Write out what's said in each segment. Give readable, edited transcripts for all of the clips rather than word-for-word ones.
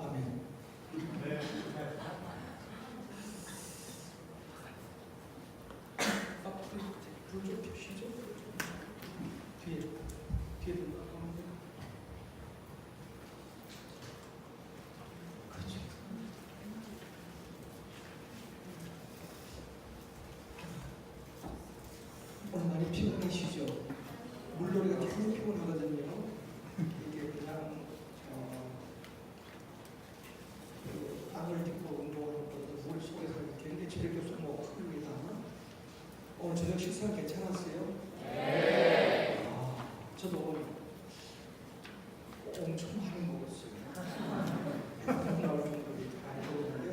아멘. 네. 불좀 켜시죠. 뒤에 누가 가면 돼요. 그렇지. 오늘 많이 피곤하시죠? 물놀이가 굉장히 피곤하거든요. 이게 그냥 그 땅을 딛고 운동하는 것도 물 속에서 굉장히 체력이 없어서 뭐 큽니다. 오늘 저녁 식사 괜찮았어요? 네. 저도 오늘 엄청 많이 먹었어요. 나올 정도로 많이 먹었는데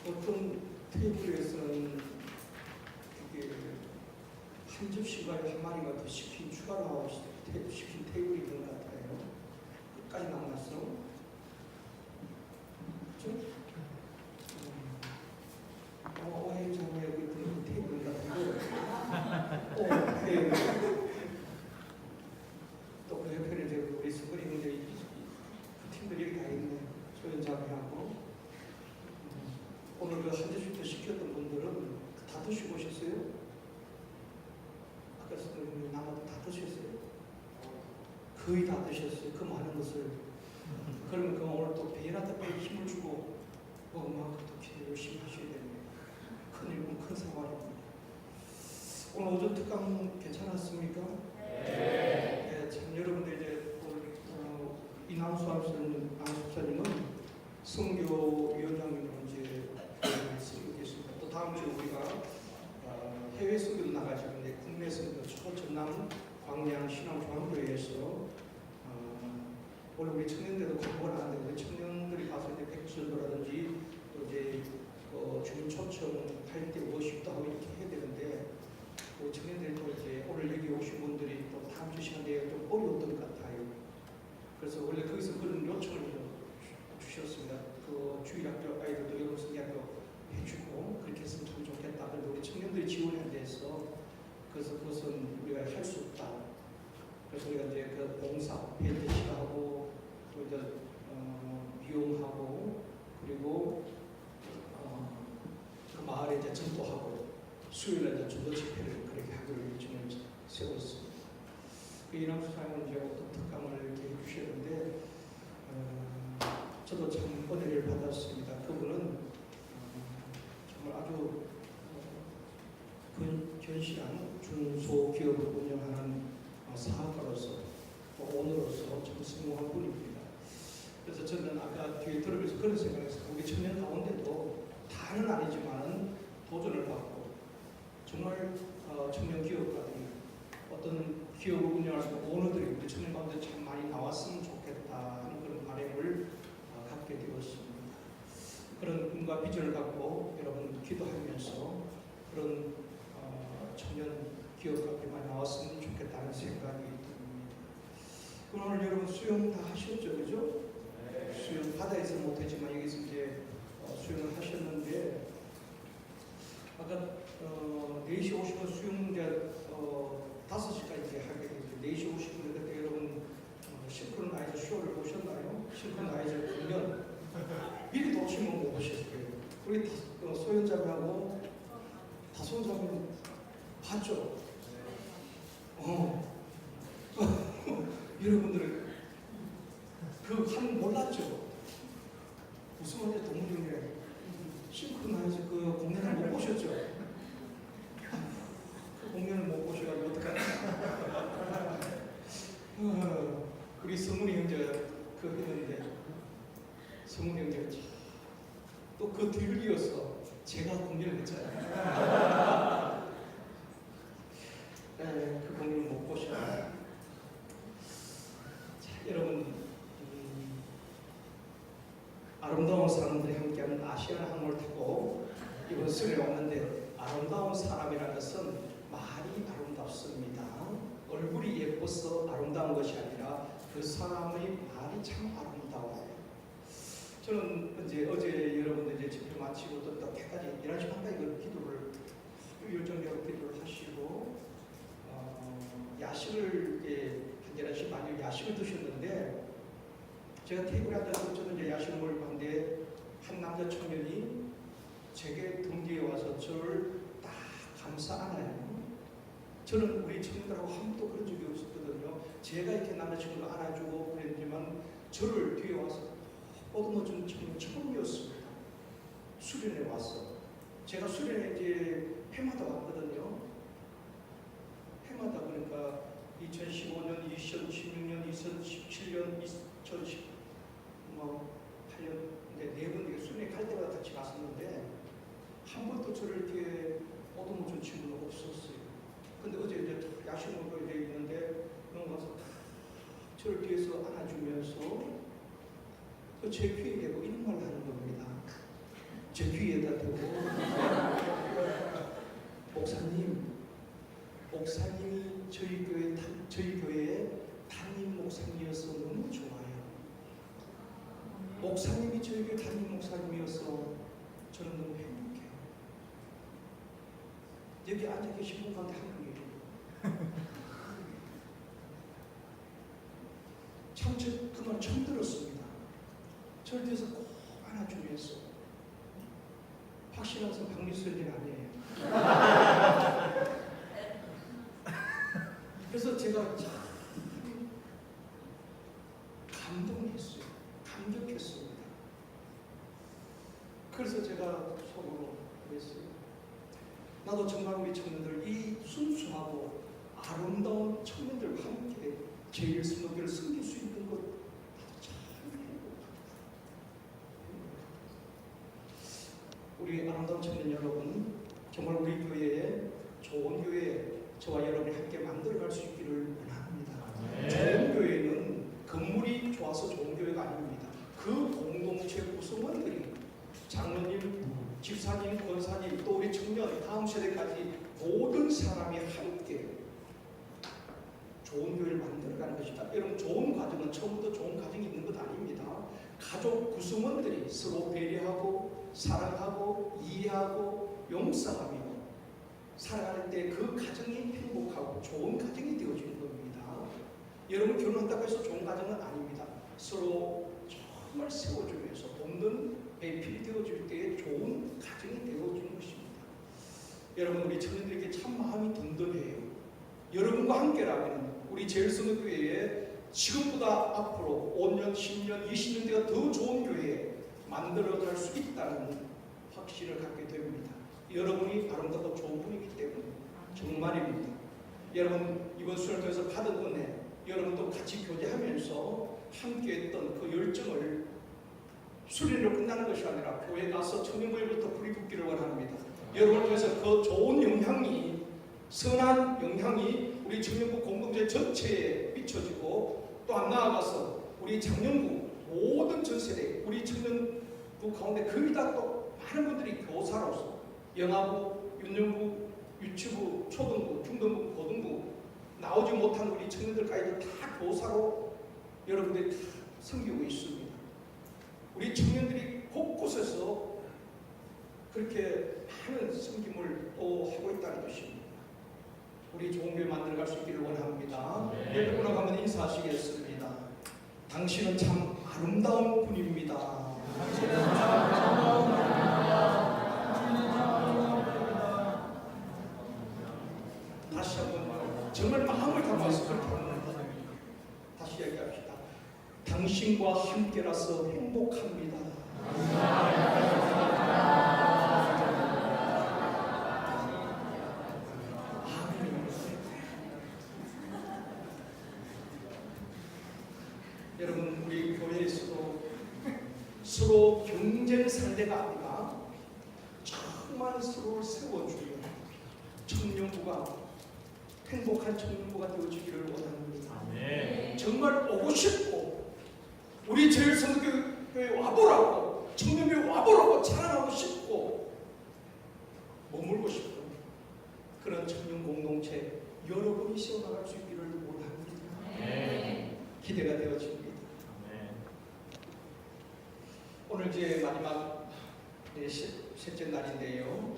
어떤 테이블에서는 그게 한 접시가 한 마리가 더 추가로 하고 시킨 테이블이 있는 것 같아요. 끝까지 남았어. 그렇죠? 오해 장에 그 테이블 같은 거. 네. 또 그 옆에는 이제 우리 스크린 분들이 그 팀들이 여기 다 있네. 소연자매하고. 오늘 그 한 접시 더 시켰던 분들은 다 드시고 오셨어요? 아까 스크린 남아도 다 드셨어요? 거의 다 드셨어요. 그 많은 것을. 그러면 그 오늘 또 배에다 배에 힘을 주고 그만큼 또 열심히 하셔야 됩니다. 큰 사활입니다. 오늘 오전 특강 괜찮았습니까? 네. 참 여러분들 이제 이남수 안수사님은 선교위원장님으로 이제 쓰고 계십니다. 또 다음 주에 우리가 해외 선교도 나가시고 이제 국내 선교 초전남 광양 신앙종합교회에서 원래 우리 청년들도 광고를 하는데 우리 청년들이 가서 이제 백수전도라든지 또 이제 주민 초청할 때 무엇이도 하고 이렇게 해야 되는데 청년들이 또 이제 오늘 여기 오신 분들이 또 다음 주 시간에 좀 어려웠던 것 같아요. 그래서 원래 거기서 그런 요청을 주셨습니다. 그 주일학교 아이들도 여러 성경학교 해주고 그렇게 했으면 참 좋겠다. 그런데 우리 청년들이 지원해야 돼서 그래서 그것은 우리가 할 수 없다. 그래서 우리가 이제 그 봉사, 벤대시하고 또 이제 미용하고 그리고 그 마을에 이제 전도하고 수요일에 이제 전도 집회를 그렇게 하기로 요즘에 세웠습니다. 그 이남수 사장은 이제 어떤 특강을 이렇게 해주셨는데 저도 참 은혜를 받았습니다. 그분은 정말 아주 견실한 중소기업을 운영하는 사업가로서 오너로서 참 성공한 분입니다. 그래서 저는 아까 뒤에 들으면서 그런 생각했어요. 우리 청년 가운데도 다는 아니지만 도전을 받고 정말 청년 기업가들이 어떤 기업을 운영할 수 있는 오너들이 우리 청년 가운데 참 많이 나왔으면 좋겠다 하는 그런 바람을 갖게 되었습니다. 그런 꿈과 비전을 갖고 여러분 기도하면서 그런 청년 기업가들이 많이 나왔으면 좋겠다는 생각이 듭니다. 그럼 오늘 여러분 수영 다 하셨죠, 그죠? 네. 수영 바다에서 못했지만 여기서 이제 수영을 하셨는데 아까 4시 오시면 수영 이제 5시까지 이제 하게 되죠. 4시 오시면 그때 여러분 싱크로나이저 쇼를 보셨나요? 싱크로나이저 공연 미리 오시면 못 보셨어요. 우리 소연자매하고 다솜자매는 봤죠? 여러분들은 그 한 몰랐죠? 무슨 말이야 동물인데 싱크로나이저 그 공연을 못 보셨죠? 그 공연을 못 보셔가지고 어떡하나? 우리 성훈이 형제가 그 했는데 성훈이 형제가 또 그 뒤를 이어서 제가 공연을 했잖아요. 네, 그 공연을 못 보셔요. 자, 여러분 아름다운 사람들이 함께하는 아시아나 항공을 타고 이번 수련에 왔는데 아름다운 사람이라는 것은 말이 아름답습니다. 얼굴이 예뻐서 아름다운 것이 아니라 그 사람의 말이 참 아름다워요. 저는 이제 어제 여러분들 이제 집회 마치고 또 때까지 11시 반까지 기도를 열정적으로 기도를 하시고 야식을 이제 11시 반에 야식을 드셨는데 제가 테이블에 앉아서 저는 이제 야식을 먹을 건데 한 남자 청년이 제게 등 뒤에 와서 저를 딱 감싸 안아요. 저는 우리 청년들하고 한 번도 그런 적이 없었거든요. 제가 이렇게 남자친구를 안아주고 그랬지만 저를 뒤에 와서 보듬어준 청년 처음이었습니다. 수련회 와서. 제가 수련회 이제 해마다 왔거든요. 해마다 그러니까 2015년, 2016년, 2017년, 2018년 네 번 수련회 갈 때마다 같이 갔었는데 한 번도 저를 이렇게 보듬어준 친구는 없었어요. 근데 어제 이제 야식 먹으러 있는데 너무 가서 저를 뒤에서 안아주면서 제 귀에 대고 이런 말을 하는 겁니다. 제 귀에다 대고 목사님이 저희 교회의 담임 목사님이어서 너무 좋아요. 목사님이 저희 교회 담임 목사님이어서 저는 너무 행복해요. 여기 앉아 계신 분 가운데 한 분이에요. 참 그 말 처음 들었습니다. 저를 뒤에서 꼭 안아주면서 확실한 선 박미수는 아니에요. 그래서 제가 참 감동했어요. 감격했습니다. 그래서 제가 속으로 그랬어요. 나도 정말 우리 청년들 이 순수하고 아름다운 청년들과 함께 제일 선교를 섬길 수 있는 것 나도 참 행복하다. 우리 아름다운 청년 여러분, 정말 우리 교회에 좋은 교회 저와 여러분이 함께 만들어갈 수 있기를 원합니다. 좋은 교회는 건물이 좋아서 좋은 교회가 아닙니다. 그 공동체 구성원들이 장로님, 집사님, 권사님, 또 우리 청년, 다음 세대까지 모든 사람이 함께 좋은 교회를 만들어가는 것이다. 여러분, 좋은 가정은 처음부터 좋은 가정이 있는 것 아닙니다. 가족 구성원들이 서로 배려하고 사랑하고 이해하고 용서하며 살아갈 때 그 가정이 행복하고 좋은 가정이 되어지는 겁니다. 여러분, 결혼한다고 해서 좋은 가정은 아닙니다. 서로 정말 세워주면서 돕는 배필이 되어질 때에 좋은 가정이 되어지는 것입니다. 여러분, 우리 청년들에게 참 마음이 든든해요. 여러분과 함께라면 우리 제일선교회에 지금보다 앞으로 5년, 10년, 20년 대가 더 좋은 교회 만들어갈 수 있다는 확신을 갖게 됩니다. 여러분이 아름답고 좋은 분이기 때문에 정말입니다. 여러분, 이번 수련을 통해서 받은 은혜, 여러분도 같이 교제하면서 함께했던 그 열정을 수련으로 끝나는 것이 아니라 교회 가서 청년부에부터 불이 붙기를 원합니다. 여러분을 통해서 그 좋은 영향이, 선한 영향이 우리 청년부 공동체 전체에 비춰지고 또한 나아가서 우리 장년부 모든 전세대 우리 청년부 가운데 거의 다 또 많은 분들이 교사로서 영아부, 윤년부, 유치부, 초등부, 중등부, 고등부 나오지 못한 우리 청년들까지 다 교사로 여러분들이 다 섬기고 있습니다. 우리 청년들이 곳곳에서 그렇게 많은 섬김을 또 하고 있다는 것입니다. 우리 좋은 교회 만들어갈 수 있기를 원합니다. 여러분하고 한번 인사하시겠습니다. 당신은 참 아름다운 분입니다. 다시 한번 정말 마음을 담아서 그렇게 합니다. 다시 얘기합시다. 당신과 함께라서 행복합니다. 여러분, 우리 교회에서도 서로 경쟁 상대가 아니라 정말 서로를 세워주며 청년부가 행복한 청년부가 되어지기를 원합니다. 네. 정말 오고 싶고 우리 제일선교회에 와보라고, 청년부에 와보라고 자랑하고 싶고 머물고 싶은 그런 청년 공동체 여러분이 세워나갈 수 있기를 원합니다. 네. 기대가 되어집니다. 네. 오늘 이제 마지막 셋째 날인데요.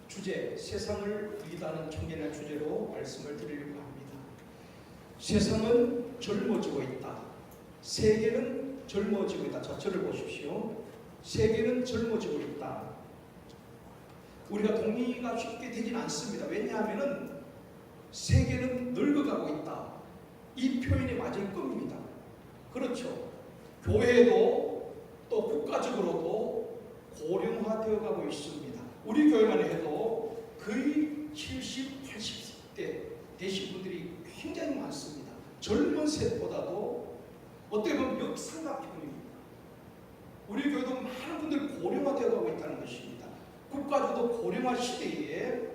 주제, 세상을 위다는 청년의 주제로 말씀을 드리려고 합니다. 세상은 젊어지고 있다. 세계는 젊어지고 있다. 자, 저를 보십시오. 세계는 젊어지고 있다. 우리가 동의가 쉽게 되진 않습니다. 왜냐하면 세계는 늙어가고 있다. 이 표현이 맞을 겁니다. 그렇죠. 교회도 또 국가적으로도 고령화되어 가고 있습니다. 우리 교회만 해도 거의 70, 80대 되신 분들이 굉장히 많습니다. 젊은 세대보다도 어떻게 보면 역사가 편입니다. 우리 교회도 많은 분들이 고령화되어 가고 있다는 것입니다. 국가적으로 고령화 시대에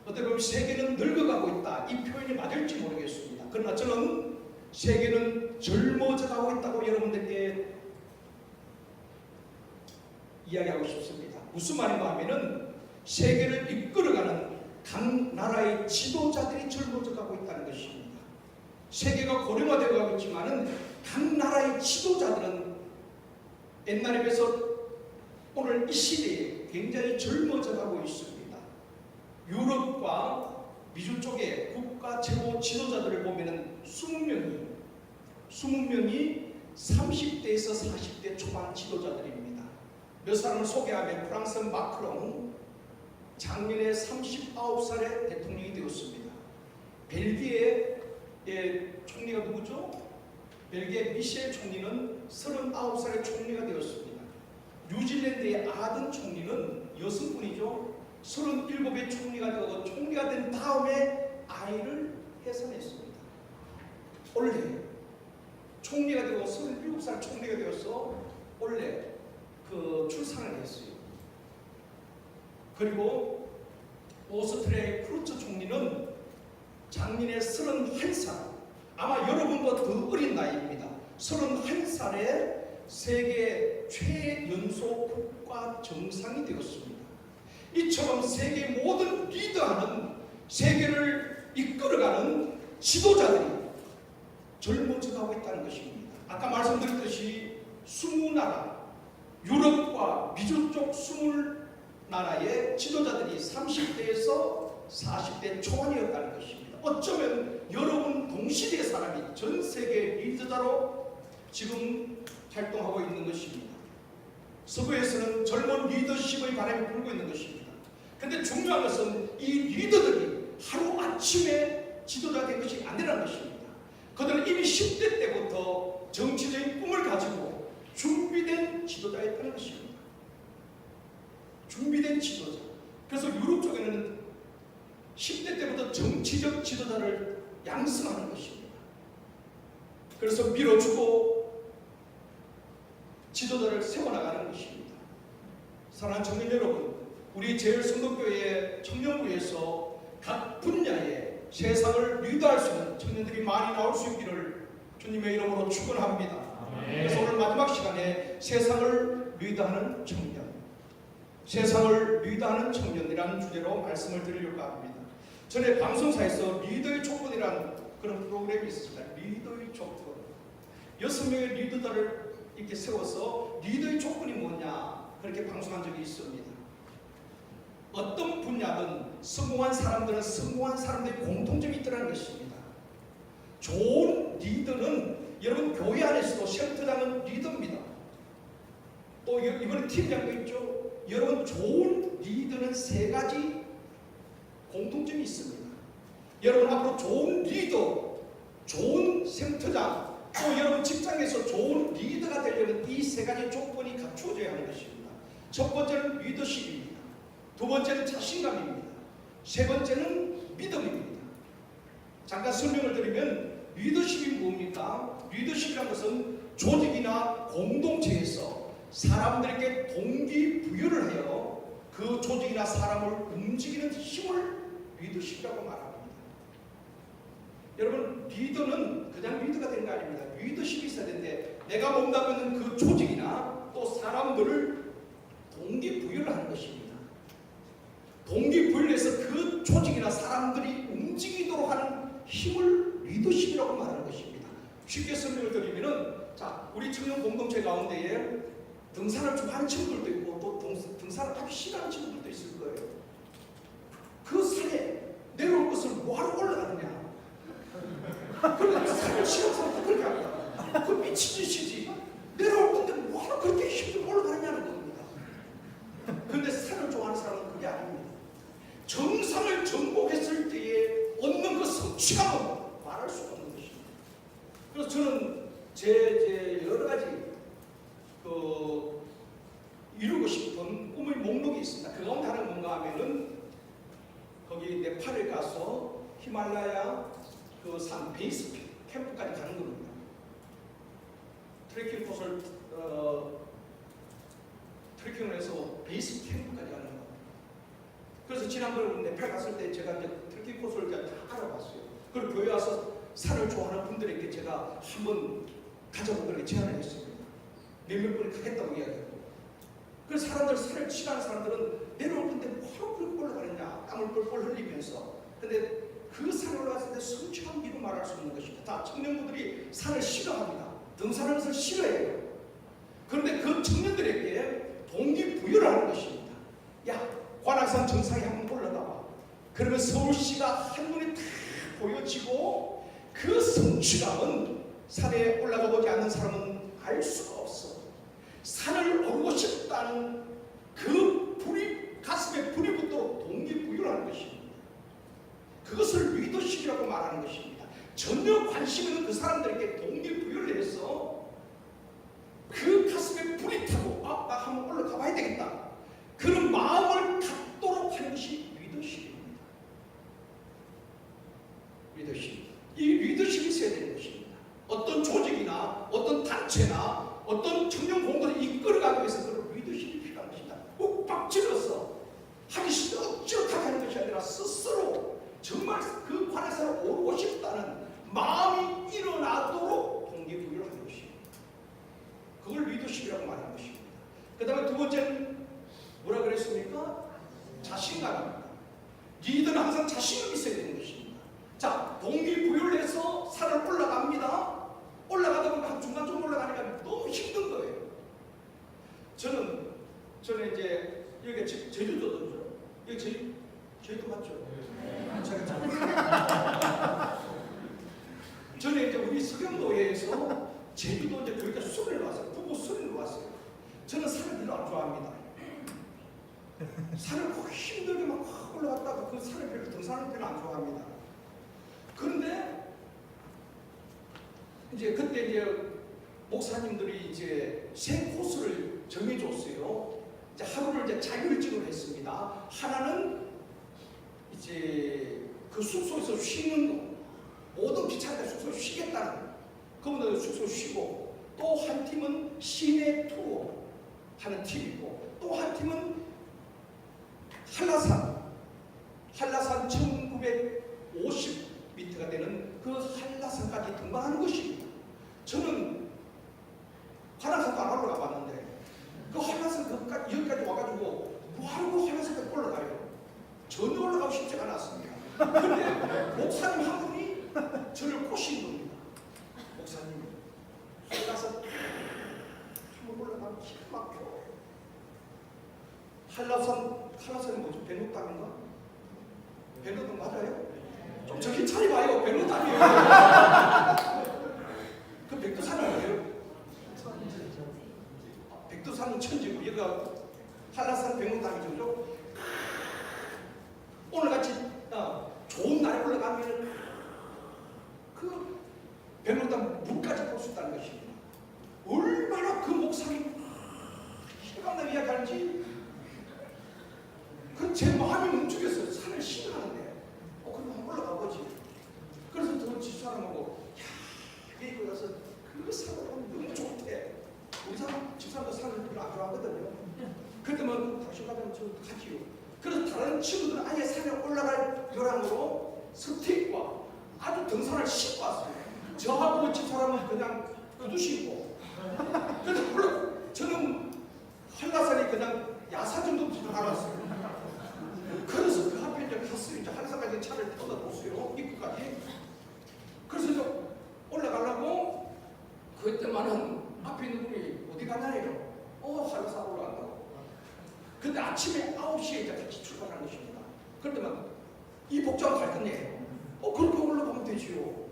어떻게 보면 세계는 늙어가고 있다. 이 표현이 맞을지 모르겠습니다. 그러나 저는 세계는 젊어져 가고 있다고 여러분들께 이야기하고 싶습니다. 무슨 말인가 하면은 세계를 이끌어가는 각 나라의 지도자들이 젊어져 가고 있다는 것입니다. 세계가 고령화되어 가고 있지만은 각 나라의 지도자들은 옛날에 비해서 오늘 이 시대에 굉장히 젊어져 가고 있습니다. 유럽과 미주 쪽의 국가 최고 지도자들을 보면은 20명이 30대에서 40대 초반 지도자들입니다. 몇 사람을 소개하면 프랑스 마크롱 작년에 39살에 대통령이 되었습니다. 벨기에 총리가 누구죠? 벨기에 미셸 총리는 39살에 총리가 되었습니다. 뉴질랜드의 아든 총리는 여성분이죠. 37의 총리가 되고 총리가 된 다음에 아이를 해산했습니다. 원래 총리가 되고 37살 총리가 되어서 원래 출산을 했어요. 그리고 오스트리아의 크루처 총리는 작년에 31살, 아마 여러분보다 더 어린 나이입니다. 31살에 세계 최연소 국가 정상이 되었습니다. 이처럼 세계 모든 리더하는 세계를 이끌어가는 지도자들이 젊어져 가고 있다는 것입니다. 아까 말씀드렸듯이 20나라, 유럽과 미주 쪽 20나라의 지도자들이 30대에서 40대 초반이었다는 것입니다. 어쩌면 여러분 동시대의 사람이 전 세계 리더자로 지금 활동하고 있는 것입니다. 서구에서는 젊은 리더십의 바람이 불고 있는 것입니다. 그런데 중요한 것은 이 리더들이 하루아침에 지도자가 된 것이 아니라는 것입니다. 그들은 이미 10대 때부터 정치적인 꿈을 가지고 준비된 지도자였다는 것입니다. 준비된 지도자. 그래서 유럽 쪽에는 10대 때부터 정치적 지도자를 양성하는 것입니다. 그래서 밀어주고 지도자를 세워나가는 것입니다. 사랑하는 청년 여러분, 우리 제일성도교회 청년부에서 각 분야에 세상을 리드할 수 있는 청년들이 많이 나올 수 있기를 주님의 이름으로 축원합니다. 그래서 오늘 마지막 시간에 세상을 리드하는 청년, 세상을 리드하는 청년이라는 주제로 말씀을 드리려고 합니다. 전에 방송사에서 리더의 조건이라는 그런 프로그램이 있었습니다. 리더의 조건. 6명의 리더들을 이렇게 세워서 리더의 조건이 뭐냐 그렇게 방송한 적이 있습니다. 어떤 분야든 성공한 사람들은 성공한 사람들의 공통점이 있다는 것입니다. 좋은 리더는 여러분 교회 안에서도 센터장은 리더입니다. 또 이번에 팀장도 있죠. 여러분 좋은 리더는 3가지 공통점이 있습니다. 여러분 앞으로 좋은 리더, 좋은 센터장, 또 여러분 직장에서 좋은 리더가 되려면 이 3가지 조건이 갖추어져야 하는 것입니다. 첫 번째는 리더십입니다. 두 번째는 자신감입니다. 세 번째는 믿음입니다. 잠깐 설명을 드리면 리더십이 뭡니까? 리더십이라는 것은 조직이나 공동체에서 사람들에게 동기부여를 하여 그 조직이나 사람을 움직이는 힘을 리더십이라고 말합니다. 여러분 리더는 그냥 리더가 되는 거 아닙니다. 리더십이 있어야 되는데 내가 몸담고 있는 그 조직이나 또 사람들을 동기부여를 하는 것입니다. 동기부여를 해서 그 조직이나 사람들이 움직이도록 하는 힘을 리더십이라고 말하는 것입니다. 쉽게 설명을 드리면은 자, 우리 청년 공동체 가운데에 등산을 좋아하는 친구들도 있고 또 등산을 아주 싫어하는 친구들도 있을 거예요. 그 산에 내려올 것을 뭐하러 올라가느냐? 그런데 산을 치는 사람도 그렇게 합니다. 그 미친 짓이지. 내려올 건데 뭐하러 그렇게 힘들게 올라가느냐는 겁니다. 그런데 산을 좋아하는 사람은 그게 아닙니다. 정상을 정복했을 때에 얻는 그 성취감은 말할 수 없는 것입니다. 그래서 저는 제 여러 가지 이루고 싶은 꿈의 목록이 있습니다. 그 가운데 하나는 뭔가 하면은 거기 네팔에 가서 히말라야 그 산 베이스 캠프까지 가는 겁니다. 트레킹 코스를 트레킹을 해서 베이스 캠프까지 가는 겁니다. 그래서 지난번에 네팔 갔을 때 제가 이제 트레킹 코스를 다 알아봤어요. 그리고 교회 와서 산을 좋아하는 분들에게 제가 한번 가져보도록 제안을 했습니다. 몇몇 분이 가겠다고 이야기했고, 그래서 사람들 산을 싫어하는 사람들은 내려올 건데 뭐하러 그렇게 올라가느냐 땀을 뻘뻘 흘리면서. 근데 그 산에 올라갔을 때 성취한 미로 말할 수 없는 것입니다. 다 청년분들이 산을 싫어합니다. 등산하는 것을 싫어해요. 그런데 그 청년들에게 동기부여를 하는 것입니다. 야, 관악산 정상에 한번 올라가봐. 그러면 서울시가 한눈에 다 보여지고 그 성취감은 산에 올라가 보지 않는 사람은 알 수가 없어. 산을 오르고 싶다는 그 불이, 가슴에 불이 붙도록 동기부여를 하는 것입니다. 그것을 리더십이라고 말하는 것입니다. 전혀 관심 있는 그 사람들에게 동기부여를 해서 그 가슴에 불이 타고 나 한번 올라가 봐야 되겠다, 그런 마음을 갖도록 하는 것이 리더십입니다. 리더십. 이 리더십이 있어야 되는 것입니다. 어떤 조직이나 어떤 단체나 어떤 청년 공동을 이끌어가기 위해서 그런 리더십이 필요한 것입니다. 욱박질러서 하기 싫어 억지로 하는 것이 아니라 스스로 정말 그 관에서 오르고 싶다는 마음이 일어나도록 동기부여를 하는 것입니다. 그걸 리더십이라고 말하는 것입니다. 그 다음에 두 번째는 뭐라 그랬습니까? 자신감입니다. 리더는 항상 자신감이 있어야 되는 것입니다. 자, 동기부여를 해서 산을 올라갑니다. 올라가다 보면 중간쯤 올라가니까 너무 힘든 거예요. 저는 이제 여기 제주도죠. 여기 제주도 맞죠? 저는 이제 우리 서경노회에서 제주도 이제 거기가 수련을 왔어요. 부부 수련을 왔어요. 저는 산을 별로 안 좋아합니다. 산을 꼭 힘들게 막 올라갔다가 그 산을 별로 등산을 별로 안 좋아합니다. 그런데 이제 그때 이제 목사님들이 이제 세 코스를 정해줬어요. 이제 하루를 이제 자율직으로 했습니다. 하나는 이제 그 숙소에서 쉬는 거, 모든 귀찮을 때 숙소에서 쉬겠다는, 그분들 숙소 쉬고, 또 한 팀은 시내 투어 하는 팀이고, 또 한 팀은 한라산 1950m가 되는 그 한라산까지 등반하는 것입니다. 저는 한라산도 안 올라가 봤는데 그 한라산 여기까지 와가지고 뭐하고 한라산까지 올라가요? 전혀 올라가고 싶지 않았습니다. 그런데 목사님 한 분이 저를 꼬신 겁니다. 목사님, 한라산 한번 올라가면 기가 막혀. 한라산이 뭐죠? 백록담인가? 백록담 맞아요? 좀 정신 차려봐요. 백록담이에요. 그 백두산은 뭐예요? 백두산은 천지고 여기가 한라산 백록담이죠. 오늘같이 좋은 날에 올라가면 그 백록담 물까지 볼 수 있다는 것입니다. 얼마나 그 목사님 희망을 이야기하는지 그 제 마음이 움직였어요. 산을 싫어하는데 그럼 한번 올라가 보지. 그래서 저 집사람하고 이거 가서 그 산을 보면 너무 좋대. 우리 집사람도 산을 별로 안 좋아하거든요. 그때만 당신 가면 저 가지요. 그래서 다른 친구들은 아예 산에 올라갈 요랑으로 스틱과 아주 등산을 싣고 왔어요. 저하고 집사람은 그냥 구두신고. 그래서 저는 한라산이 그냥 야산 정도 되지 않았어요. 그래서 그 앞에 이제 갔어요. 이제 한라산까지 차를 타다 뒀어요. 입구까지. 그래서 이제 올라가려고 그때만은 앞에 있는 분이 어디 가나요? 한라산 올라간다고. 근데 아침에 9시에 이제 같이 출발하는 것입니다. 그런데 막 이 복잡한 갈 건데 그렇게 올라가면 되지요.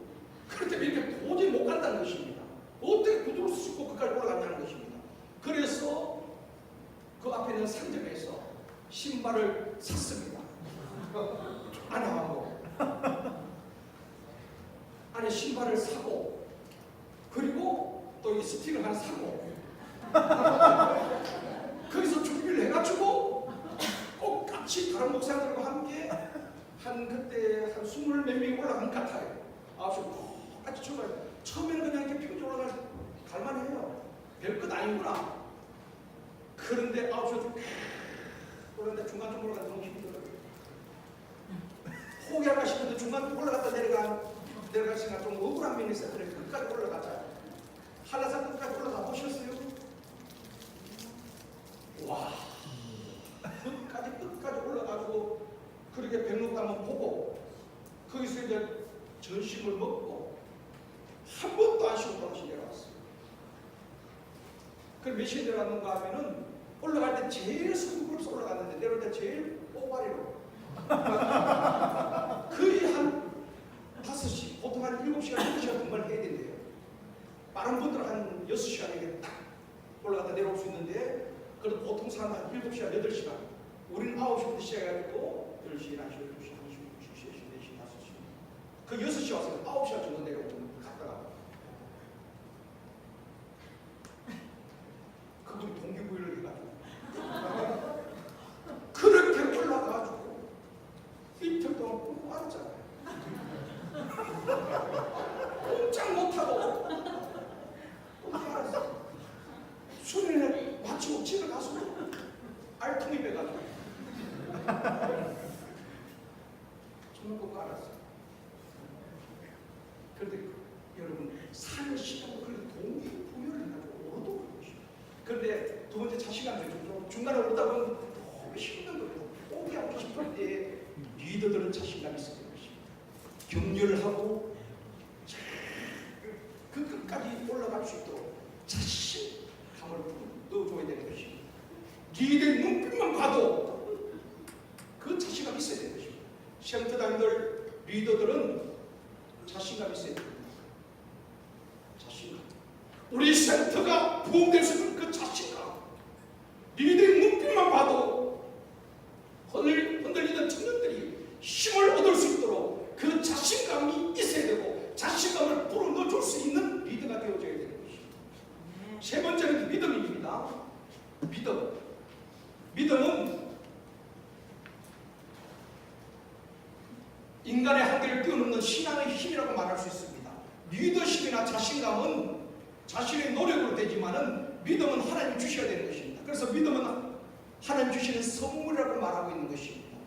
그렇기 때문에 이렇게 도저히 못 간다는 것입니다. 어떻게 구두를 씻고 그까지 올라갔냐는 것입니다. 그래서 그 앞에 있는 상점에서 신발을 샀습니다. 아내하고 안에 신발을 사고, 그리고 또 이 스틱을 하나 사고, 거기서 준비를 해가지고 꼭 같이 다른 목사들과 함께 한 그때 한 20몇 명이 올라간 것 같아요. 같이 출발. 처음에는 그냥 이렇게 평지 갈만해요. 별것 아니구나. 그런데 9시에 올라갔는데 중간쯤 올라가서 너무 힘들어요. 포기할까 싶은데 중간 올라갔다 내려갈 생각 좀 억울한 면이 있어요. 그래 끝까지 올라가자. 한라산 끝까지 올라가 보셨어요? 와, 끝까지 올라가지고 그렇게 백록도 한번 보고 거기서 이제 전심을 먹고 한 번도 안 쉬고 다시 내려왔어요. 그럼 몇 시에 내려왔는가 하면은 올라갈 때 제일 성급으로 올라갔는데 내려올 때 제일 뽀바리로 거의 한 5시, 보통 한 7시간, 8시간 금방 해야 된대요. 빠른 분들은 한 6시간에 딱 올라갔다 내려올 수 있는데, 그래도 보통 사람은 한 7시간, 8시간. 우리는 9시부터 시작해가지고 10시, 1시, 12시, 1시, 2시, 3시, 4시, 5시. 그 6시 와서 9시간 정도 내려오고 갔다가 그분이 동기부여를 해가지고 그렇게 올라가가지고 이틀 동안 꾹 앉았잖아요. 꼼짝 못하고 알았어. 수련회 마치고 집에 가서 알통이 빼가지고 정말 꼭 알았어. 그런데 여러분 사는 시간도 그렇게 동기부여를 해가지고 오르도 그런 것이에요. 그런데 두 번째 자신감도 좀 중간에 오르다 보면 너무 힘든 거예요. 포기하고 싶을 때 리더들은 자신감이 있어야 되는 것입니다. 격려를 하고 그 끝까지 올라갈 수 있도록 자신감을 넣어줘야 되는 것입니다. 리더의 눈빛만 봐도 그 자신감이 있어야 되는 것입니다. 센터장들, 리더들은 자신감이 있어야 됩니다. 자신감. 우리 센터가 부흥될 수 있는 그 자신감. 리더의 눈빛만 봐도 흔들리던 청년들이 힘을 얻을 수 있도록 그 자신감이 있어야 되고, 자신감을 불어넣어줄 수 있는 리더가 되어줘야 되는 것입니다. 세 번째는 믿음입니다. 믿음은 인간의 한계를 뛰어넘는 신앙의 힘이라고 말할 수 있습니다. 리더십이나 자신감은 자신의 노력으로 되지만은 믿음은 하나님 주셔야 되는 것입니다. 그래서 믿음은 하나님 주시는 선물이라고 말하고 있는 것입니다.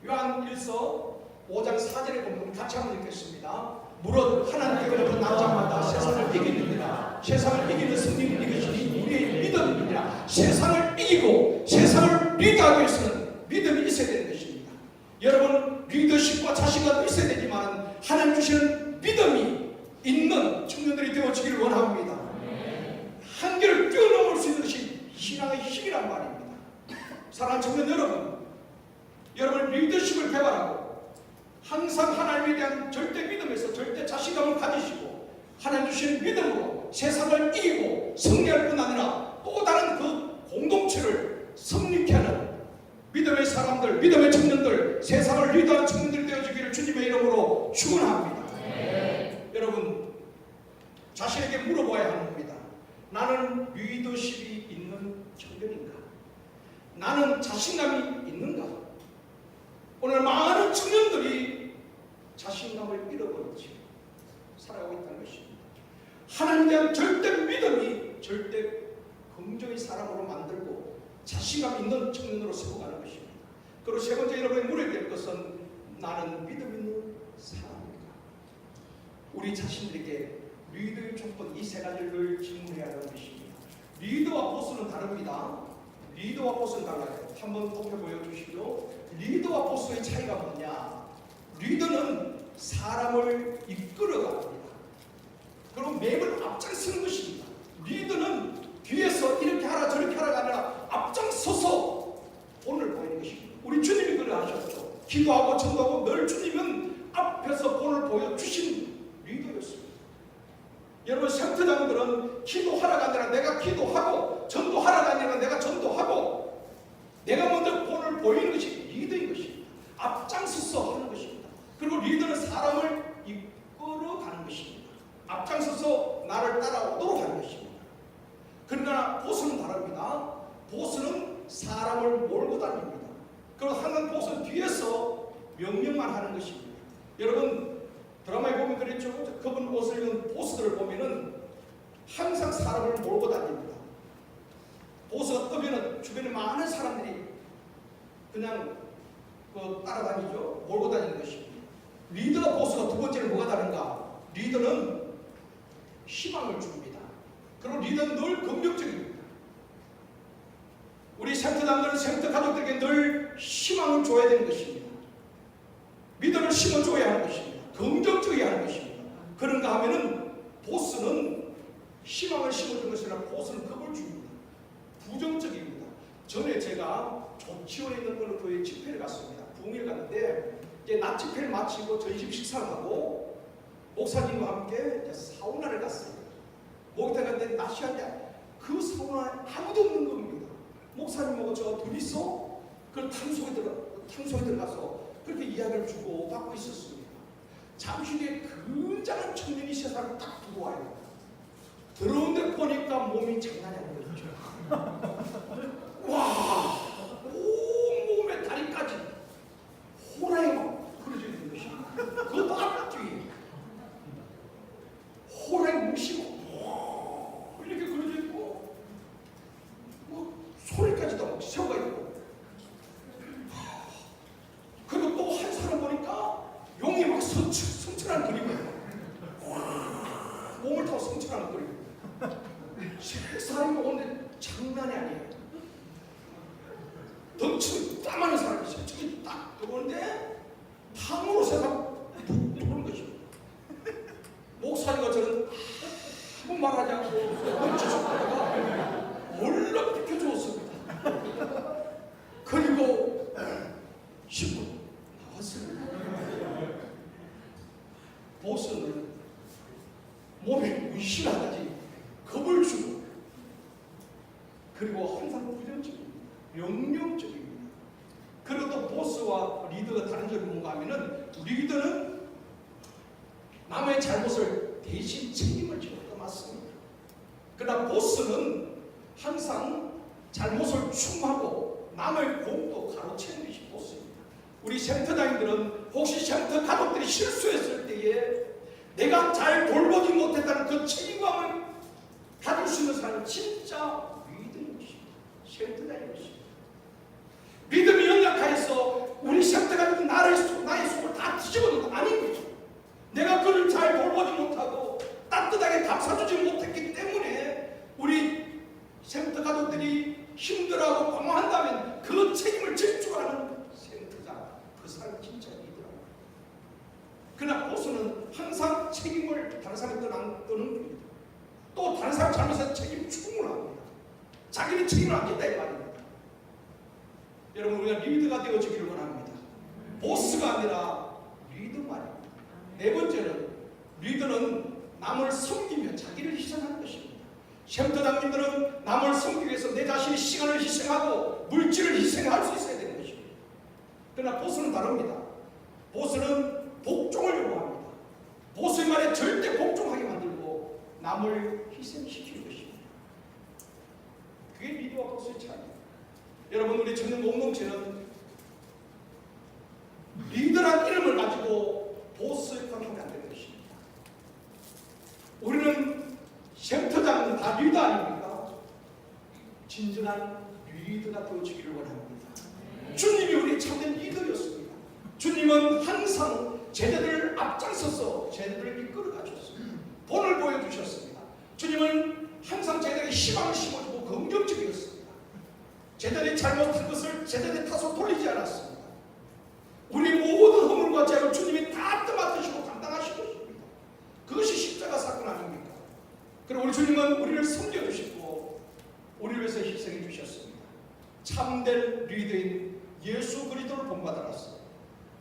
요한일서 5장 4절에 보면 같이 한번 읽겠습니다. 무릇 하나님께로부터 난 자마다 세상을 이기느니라. 세상을 이기는 승리는 이것이니 우리의 믿음이니라. 세상을 이기고 세상을 리드하기 위해서는 믿음이 있어야 되는 것입니다. 여러분, 리더십과 자신감도 있어야 되지만 하나님 주시는 믿음이 있는 청년들이 되어지기를 원합니다. 한계를 뛰어넘을 수 있는 것이 신앙의 힘이란 말입니다. 사랑하는 청년 여러분 리더십을 개발하고 항상 하나님에 대한 절대 믿음에서 절대 자신감을 가지시고 하나님 주시는 믿음으로 세상을 이기고 승리할 뿐 아니라 또 다른 그 공동체를 성립케 하는 믿음의 사람들, 믿음의 청년들, 세상을 리드하는 청년들이 되어지기를 주님의 이름으로 축원합니다. 여러분, 자신에게 물어봐야 하는 겁니다. 나는 리더십이 있는 청년인가? 나는 자신감이 있는가? 오늘 많은 청년들이 자신감을 잃어버린 채 살아가고 있다는 것입니다. 하나님에 대한 절대 믿음이 절대 긍정의 사람으로 만들고 자신감 있는 청년으로 세워가는 것입니다. 그리고 세 번째 여러분이 물어야 될 것은 나는 믿음 있는 사람인가? 우리 자신들에게 리더의 조건 이 세 가지를 질문해야 하는 것입니다. 리더와 보스는 다릅니다. 리더와 보스는 달라요. 한번 보여 보여주시죠. 리더와 보스의 차이가 뭐냐? 리더는 사람을 이끌어갑니다. 그리고 맵을 앞장서는 것입니다. 리더는 뒤에서 이렇게 하라 저렇게 하라가 아니라 앞장서서 본을 보이는 것입니다. 우리 주님이 그래 하셨죠. 기도하고 전도하고 늘 주님은 앞에서 본을 보여주신 리더였습니다. 여러분 생트장들은 기도하라가 아니라 내가 기도하고, 전도하라가 아니라 내가 전도하고, 내가 먼저 본을 보이는 것이 리더인 것입니다. 앞장서서 하는 것입니다. 그리고 리더는 사람을 이끌어가는 것입니다. 앞장서서 나를 따라오도록 하는 것입니다. 그러나 보스는 다릅니다. 보스는 사람을 몰고 다닙니다. 그리고 항상 보스는 뒤에서 명령만 하는 것입니다. 여러분 드라마에 보면 그랬죠. 그분 옷을 입은 보스들을 보면은 항상 사람을 몰고 다닙니다. 보스가 뜨면은 주변에 많은 사람들이 그냥 따라다니죠. 몰고 다니는 것입니다. 리더가 보스가 두 번째는 뭐가 다른가? 리더는 희망을 줍니다. 그리고 리더는 늘 긍정적입니다. 우리 생트당들은 생트 가족들에게 늘 희망을 줘야 되는 것입니다. 믿음을 심어줘야 하는 것입니다. 긍정적이어야 하는 것입니다. 그런가 하면은 보스는 희망을 심어주는 것이 아니라 보스는 겁을 줍니다. 부정적입니다. 전에 제가 조치원에 있는 어느 교회 집회를 갔습니다. 부흥회를 갔는데 이제 낮 집회를 마치고 전심 식사를 하고 목사님과 함께 이제 사우나를 갔어요. 목욕탕 갔는데 낮이 한데 그 사우나에 아무도 없는 겁니다. 목사님하고 저 둘이서 그 탕소에 들어가서 그렇게 이야기를 주고 받고 있었습니다. 잠시 뒤에 굉장한 청년이 세상을 딱 두고 와요. 들어오는데 보니까 몸이 장난이 아니거든요. 와, 온 몸에 다리까지 호랑이 막 그려져 있는 것이. 그것도 앞뒤에 호랑이 무시고 이렇게 그려져 있고 뭐 소리까지도 막 세워가 있고. 그리고 또 한 사람 보니까 용이 막 성천하는 그림이에요. 몸을 타고 성천하는 그림. 세 사람이 오는데 장난이 아니에요. 덩치 땀 많은 사람이 저기 딱 들어오는데 탕으로 세상 도는 것입니다. 목사님과 저는 아무 말하지 않고 멈춰서 얼른 비켜주었습니다. 그리고 10분 나왔습니다. 보스는 몸에 문신하다지 겁을 주고, 그리고 항상 부정적입니다. 명령적입니다. 그리고 또 보스와 리더가 다른 점이 뭔가 하면은 리더는 남의 잘못을 대신 책임을 지고 떠맡습니다. 그러나 보스는 항상 잘못을 충하고 남의 공도 가로채는 것이 보스입니다. 우리 샘터장님들은 혹시 샘터 가족들이 실수했을 때에 내가 잘 돌보지 못했다는 그 책임감을 가질 수 있는 사람은 진짜 리더인 것입니다. 샘터장인 것입니다. 믿음이 연약해서 우리 샘터가 나의 속을 다 뒤집어놓은 거 아닌 거죠. 내가 그를 잘 돌보지 못하고 따뜻하게 감싸주지 못했기 때문에 우리 샘터 가족들이 힘들어하고 방황한다면 그 책임을 집중하는 샘터장, 그 사람이 진짜 리더라고요. 그러나 보스는 항상 책임을 다른 사람이 떠는 겁니다. 또 다른 사람 잘못해서 책임 추궁을 합니다. 자기는 책임을 안 졌다 이 말입니다. 여러분 우리가 리더가 되어지기를 원합니다. 보스가 아니라 리더 말입니다. 네 번째는 리더는 남을 섬기며 자기를 희생하는 것입니다. 샘터장님들은 남을 섬기기 위해서 내 자신의 시간을 희생하고 물질을 희생할 수 있어야 되는 것입니다. 그러나 보스는 다릅니다. 보스는 복종을 요구합니다. 보스의 말에 절대 복종하게 만들고 남을 희생시키는 것입니다. 그게 리더와 보스의 차이입니다. 여러분 우리 청년 공동체는 리더란 이름을 가지고 보스 역할을 하면 안 되는 것입니다. 우리는 샘터장은 다 리더 아닙니까? 진정한 리더가 되어주기를 원합니다. 주님이 우리 참된 리더였습니다. 주님은 항상 제자들을 앞장서서 제자들을 이끌어 가셨습니다. 본을 보여주셨습니다. 주님은 항상 제자들에게 희망을 심어주고 긍정적이었습니다. 제자들이 잘못한 것을 제자들의 탓으로 돌리지 않았습니다. 우리 모든 허물과 죄를 주님이 다 떠맡으시고 감당하신 것입니다. 그것이 십자가 사건 아닙니까? 그리고 우리 주님은 우리를 섬겨주시고 우리를 위해서 희생해 주셨습니다. 참된 리더인 예수 그리스도를 본받아서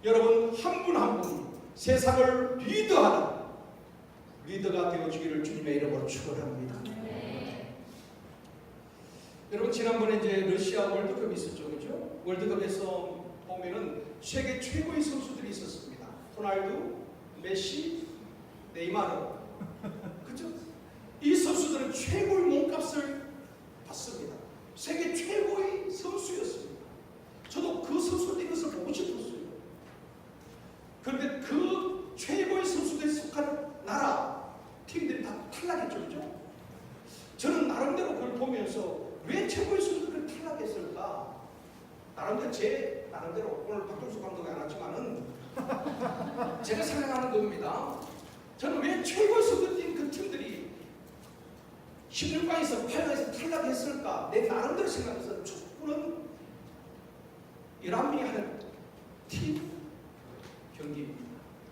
여러분 한 분 한 분 세상을 리더하는 리더가 되어주기를 주님의 이름으로 축원합니다. 여러분 지난번에 이제 러시아 월드컵이 있었죠, 그죠? 월드컵에서 보면은 세계 최고의 선수들이 있었습니다. 호날두, 메시, 네이마르, 그죠? 이 선수들은 최고의 몸값을 받습니다. 세계 최고의 선수였습니다. 저도 그 선수들 이것을 보고 싶었어요. 그런데 그 최고의 선수들이 속하는 나라 팀들이 다 탈락했죠, 그죠? 저는 나름대로 그걸 보면서 왜 최고의 선수들이 탈락했을까? 나름대로 오늘 박종수 감독이 안 왔지만은 제가 생각하는 겁니다. 저는 왜 최고의 선수들인 그 팀들이 16강에서 8강에서 탈락했을까? 내 나름대로 생각해서 축구는 11명이 하는 팀 경기입니다.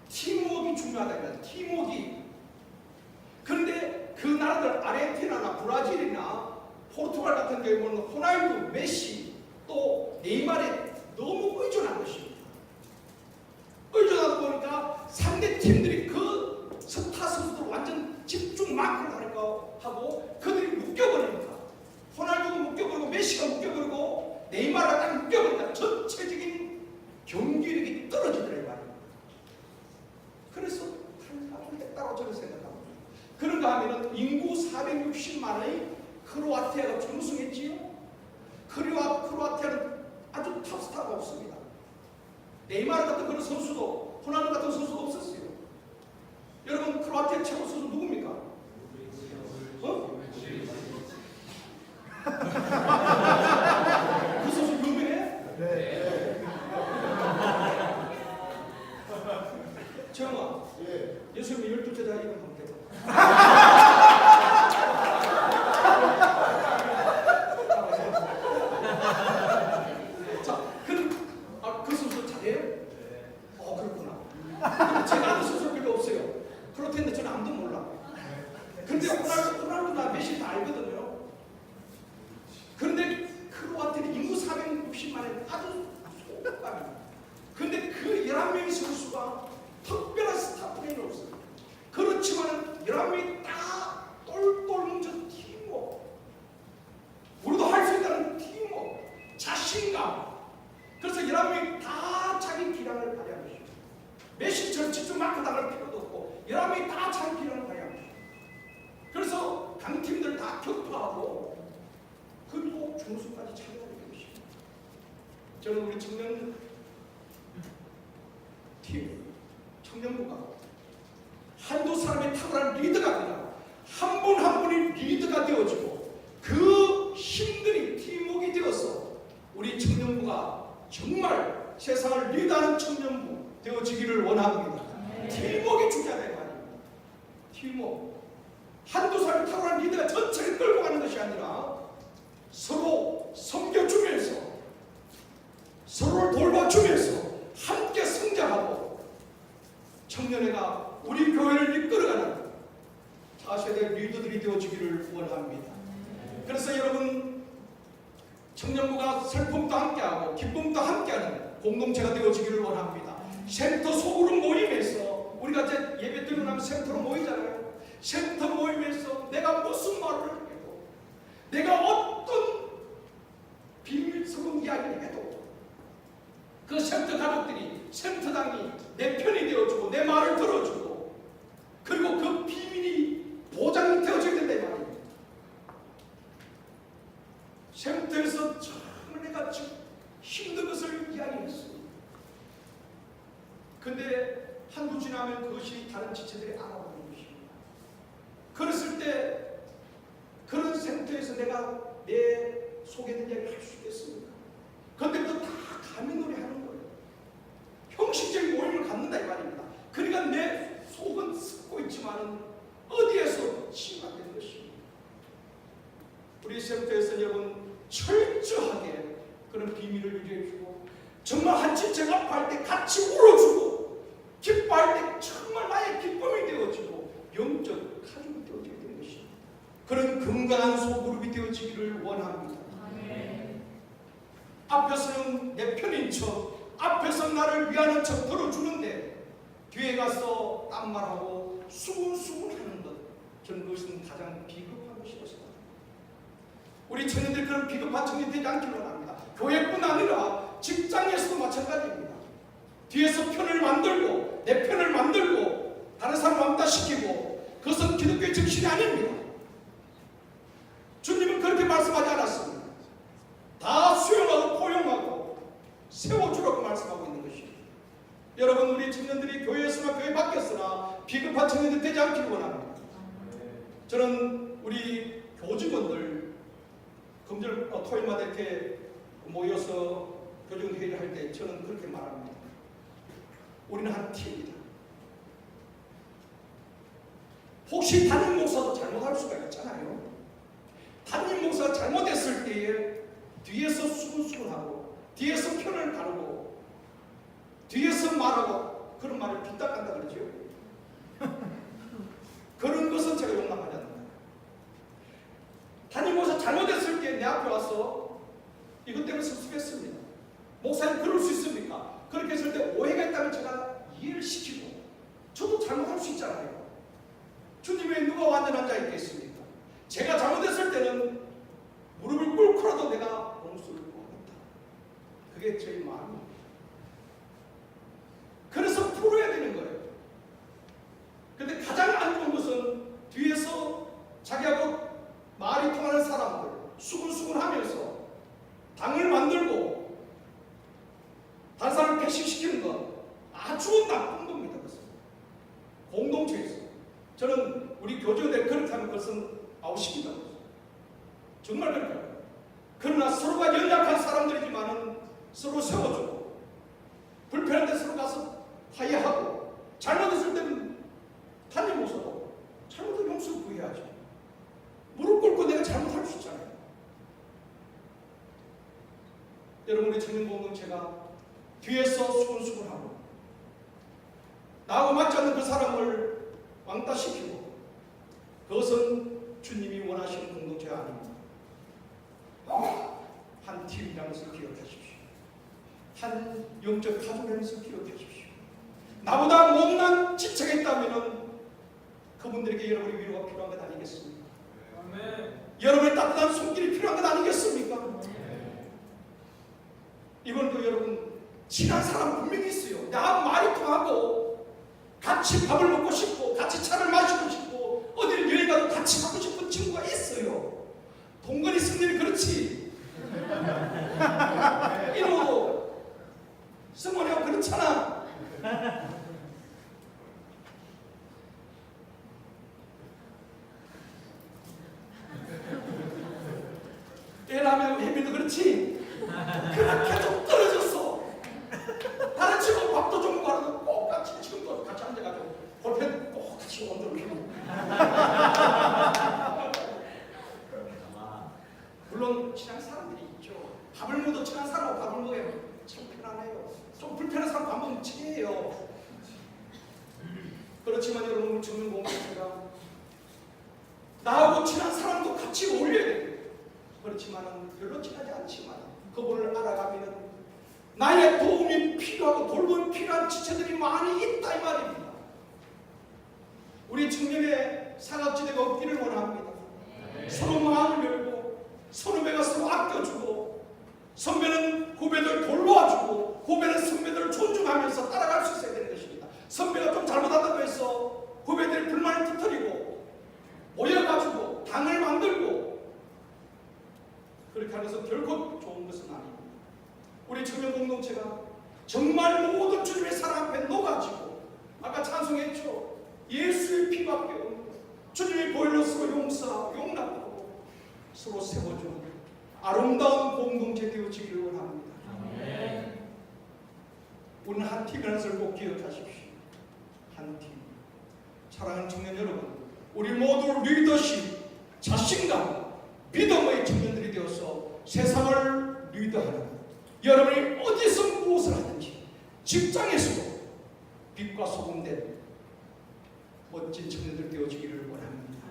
팀워크가 중요하다면 팀워크. 그런데 그 나라들 아르헨티나나 브라질이나 포르투갈 같은 경우는 호날두, 메시 또 네이마르에 너무 의존한 것입니다. 의존하다 보니까 상대 팀들이 그 스타 선수들 완전 집중 마크를 하고 그들이 묶여버립니다. 호날두가 묶여버리고 메시가 묶여버리고 네이마르가 딱 묶여버리니까 전체적인 경기력이 떨어지더라고요. 그래서 탈락을 했다고 저는 생각합니다. 그런가 하면 인구 460만의 크로아티아가 준우승했지요. 크로아티아는 아주 탑스타가 없습니다. 네이마르 같은 그런 선수도 호날두 같은 선수도 없었어요. 여러분 크로아티아 최고 선수 누굽니까? 그 선수 유명해? 네. 정아, 예수님이 12제자 이름 하면 되고. 자, 그 선수 잘해요? 그렇구나. 제가 아는 선수 별로 없어요. 그렇다는데 저는 아무도 몰라. 근데 호날두나 메시 다 알거든요. 그런데 크로아티아는 인구 460만에 아주 소극감입니다. 근데 그 11명의 선수가 특별한 스타 플레이는 없어요. 그렇지만 11명이 다 똘똘 뭉친 팀워크. 우리도 할 수 있다는 팀워크, 자신감. 그래서 11명이 다 자기 기량을 발휘하는 것입니다. 메시처럼 집중 마크 당할 필요도 없고 11명이 다 자기 기량을 발휘하는 것입니다. 그래서 강팀들 다 격파하고 그리고 준우승까지 참여하게 된 것입니다. 저는 우리 청년 팀, 청년부가 한두 사람의 탁월한 리더가 아니라 한 분 한 분이 리더가 되어지고 그 힘들이 팀워크가 되어서 우리 청년부가 정말 세상을 리드하는 청년부 되어지기를 원합니다. 팀워크가 중요하다 이 말입니다. 팀워크. 한두 사람의 탁월한 리더가 전체를 끌고 가는 것이 아니라 서로 섬겨주면서 서로를 돌봐주면서 함께 성장하고 청년회가 우리 교회를 이끌어가는 차세대 리더들이 되어주기를 원합니다. 그래서 여러분 청년부가 슬픔도 함께하고 기쁨도 함께하는 공동체가 되어주기를 원합니다. 센터 속으로 모임에서 우리가 이제 예배 드리고 나면 센터로 모이잖아요. 센터 모임에서 내가 무슨 말을 해도 내가 어떤 비밀스러운 이야기를 해도 그 센터 가족들이 센터장이 내 편이 되어주고 내 말을 들어주고 그리고 그 비밀이 보장이 되어져야 된다 이 말입니다. 센터에서 정말 내가 지금 힘든 것을 이야기했습니다. 근데 한두 지나면 그것이 다른 지체들이 알아보는 것입니다. 그랬을 때 그런 센터에서 내가 내 소개된 이야기를 할 수 있겠습니까? 그때부터 다 가면놀이 하는 거예요. 형식적인 모임을 갖는다 이 말입니다. 그러니까 내 속은 썩고 있지만 어디에서 침략된 것입니다. 우리 센터에서 여러분 철저하게 그런 비밀을 유지해주고 정말 한 지체가 아파할 때 같이 울어주고 기뻐할 때 정말 나의 기쁨이 되어지고 영적 가족이 되어지게 되는 것입니다. 그런 건강한 소그룹이 되어지기를 원합니다. 앞에서는 내 편인 척, 앞에서 나를 위하는 척 들어주는데 뒤에 가서 딴 말하고 수군수군하는 것, 저는 그것은 가장 비겁한 것이라고 생각합니다. 우리 청년들 그런 비겁한 청년이 되지 않기를 원합니다. 교회뿐 아니라 직장에서도 마찬가지입니다. 뒤에서 편을 만들고 내 편을 만들고 다른 사람 왕따시키고 그것은 기독교의 정신이 아닙니다. 주님은 그렇게 말씀하지 않았습니다. 다 수용하고 포용하고 세워주라고 말씀하고 있는 것입니다. 여러분, 우리 청년들이 교회에서나 교회 밖에서나 비겁한 청년들 되지 않기를 원합니다. 저는 우리 교직원들 금절 토요일마다 이렇게 모여서 교직원 회의를 할 때 저는 그렇게 말합니다. 우리는 한 팀이다. 혹시 담임 목사도 잘못할 수가 있잖아요. 담임 목사가 잘못했을 때에 뒤에서 수근수근하고 뒤에서 편을 가르고 뒤에서 말하고 그런 말을 빗닦한다 그러죠. 그런 것은 제가 용납하지 않는다. 담임 목사 잘못했을 때 내 앞에 와서 이것 때문에 섭섭했습니다. 목사님 그럴 수 있습니까? 그렇게 했을 때 오해가 있다면 제가 이해를 시키고 저도 잘못할 수 있잖아요. 주님의 누가 완전한 자 있겠습니까? 제가 잘못했을 때는 무릎을 꿇고라도 내가 용서를 구하겠다. 그게 제 마음입니다. 그래서 풀어야 되는 거예요. 근데 가장 안 좋은 것은 뒤에서 자기하고 말이 통하는 사람들 수근수근하면서 당을 만들고 다른 사람을 배신시키는 것 아주 나쁜 겁니다. 그것은 공동체에서 저는 우리 교직원들 그렇게 하면 그것은 아웃입니다. 정말 그렇게 해요. 그러나 서로가 연약한 사람들이지만은 서로 세워주고 불편한 데 서로 가서 화해하고 잘못했을 때는 담임 목사도 잘못한 용서를 구해야죠. 무릎 꿇고 내가 잘못할 수 있잖아요. 여러분, 우리 청년 공동체가 뒤에서 수근수근하고 나하고 맞지 않는 그 사람을 왕따시키고 그것은 주님이 원하시는 공동체가 아닙니다. 한 팀이라는 것을 기억하십시오. 한 영적 가족이라는 것을 기억하십시오. 나보다 못난 지체가 있다면 그분들에게 여러분의 위로가 필요한 것 아니겠습니까? 여러분의 따뜻한 손길이 필요한 것 아니겠습니까? 이번도 여러분 친한 사람 분명히 있어요. 나하고 말이 통하고 같이 밥을 먹고 싶고 같이 차를 마시고 싶고 어딜 여행 가도 같이 가고 싶은 친구가 있어요. 동건이 승리는 그렇지. 이러고 승원이하고 그렇잖아. 애라면 혜민도 그렇지. 그렇게 좀 떨어졌어. 다른 친구 밥도 좀 먹고 꼭 같이 지금도 같이 앉아가지고 볼펜 꼭 같이 원더를 켜고. 물론 친한 사람들이 있죠. 밥을 먹어도 친한 사람하고 밥을 먹어요. 참 편하네요. 좀 불편한 사람 밥 먹으면 치해요. 그렇지만 여러분, 청년 공동체가 나하고 친한 사람도 같이 어울려야 돼요. 그렇지만 별로 친하지 않지만 그분을 알아가면 나의 도움이 필요하고 돌봄이 필요한 지체들이 많이 있다 이 말입니다. 우리 청년의 사각지대가 없기를 원합니다. 서로 마음을 열고 선후배가 서로 아껴주고 선배는 후배들 돌봐주고 후배는 선배들을 존중하면서 따라갈 수 있어야 되는 것입니다. 선배가 좀 잘못한다고 해서 후배들의 불만을 터뜨리고 모여가지고 당을 만들고 그렇게 하면서 결코 좋은 것은 아닙니다. 우리 청년 공동체가 정말 모든 주님의 사랑 앞에 녹아지고 아까 찬송했죠. 예수의 피밖에 없는 주님의 보혈로 서로 용서하고 용납하고 서로 세워주는 아름다운 공동체 되어지기를 원합니다. 아멘. 우리는 한 팀이라는 것을 꼭 기억하십시오. 한 팀. 사랑하는 청년 여러분, 우리 모두 리더십, 자신감, 믿음의 청년들이 되어서 세상을 리더하는 여러분이 어디서 무엇을 하든지 직장에서도 빛과 소금 된 멋진 청년들 되어지기를 원합니다.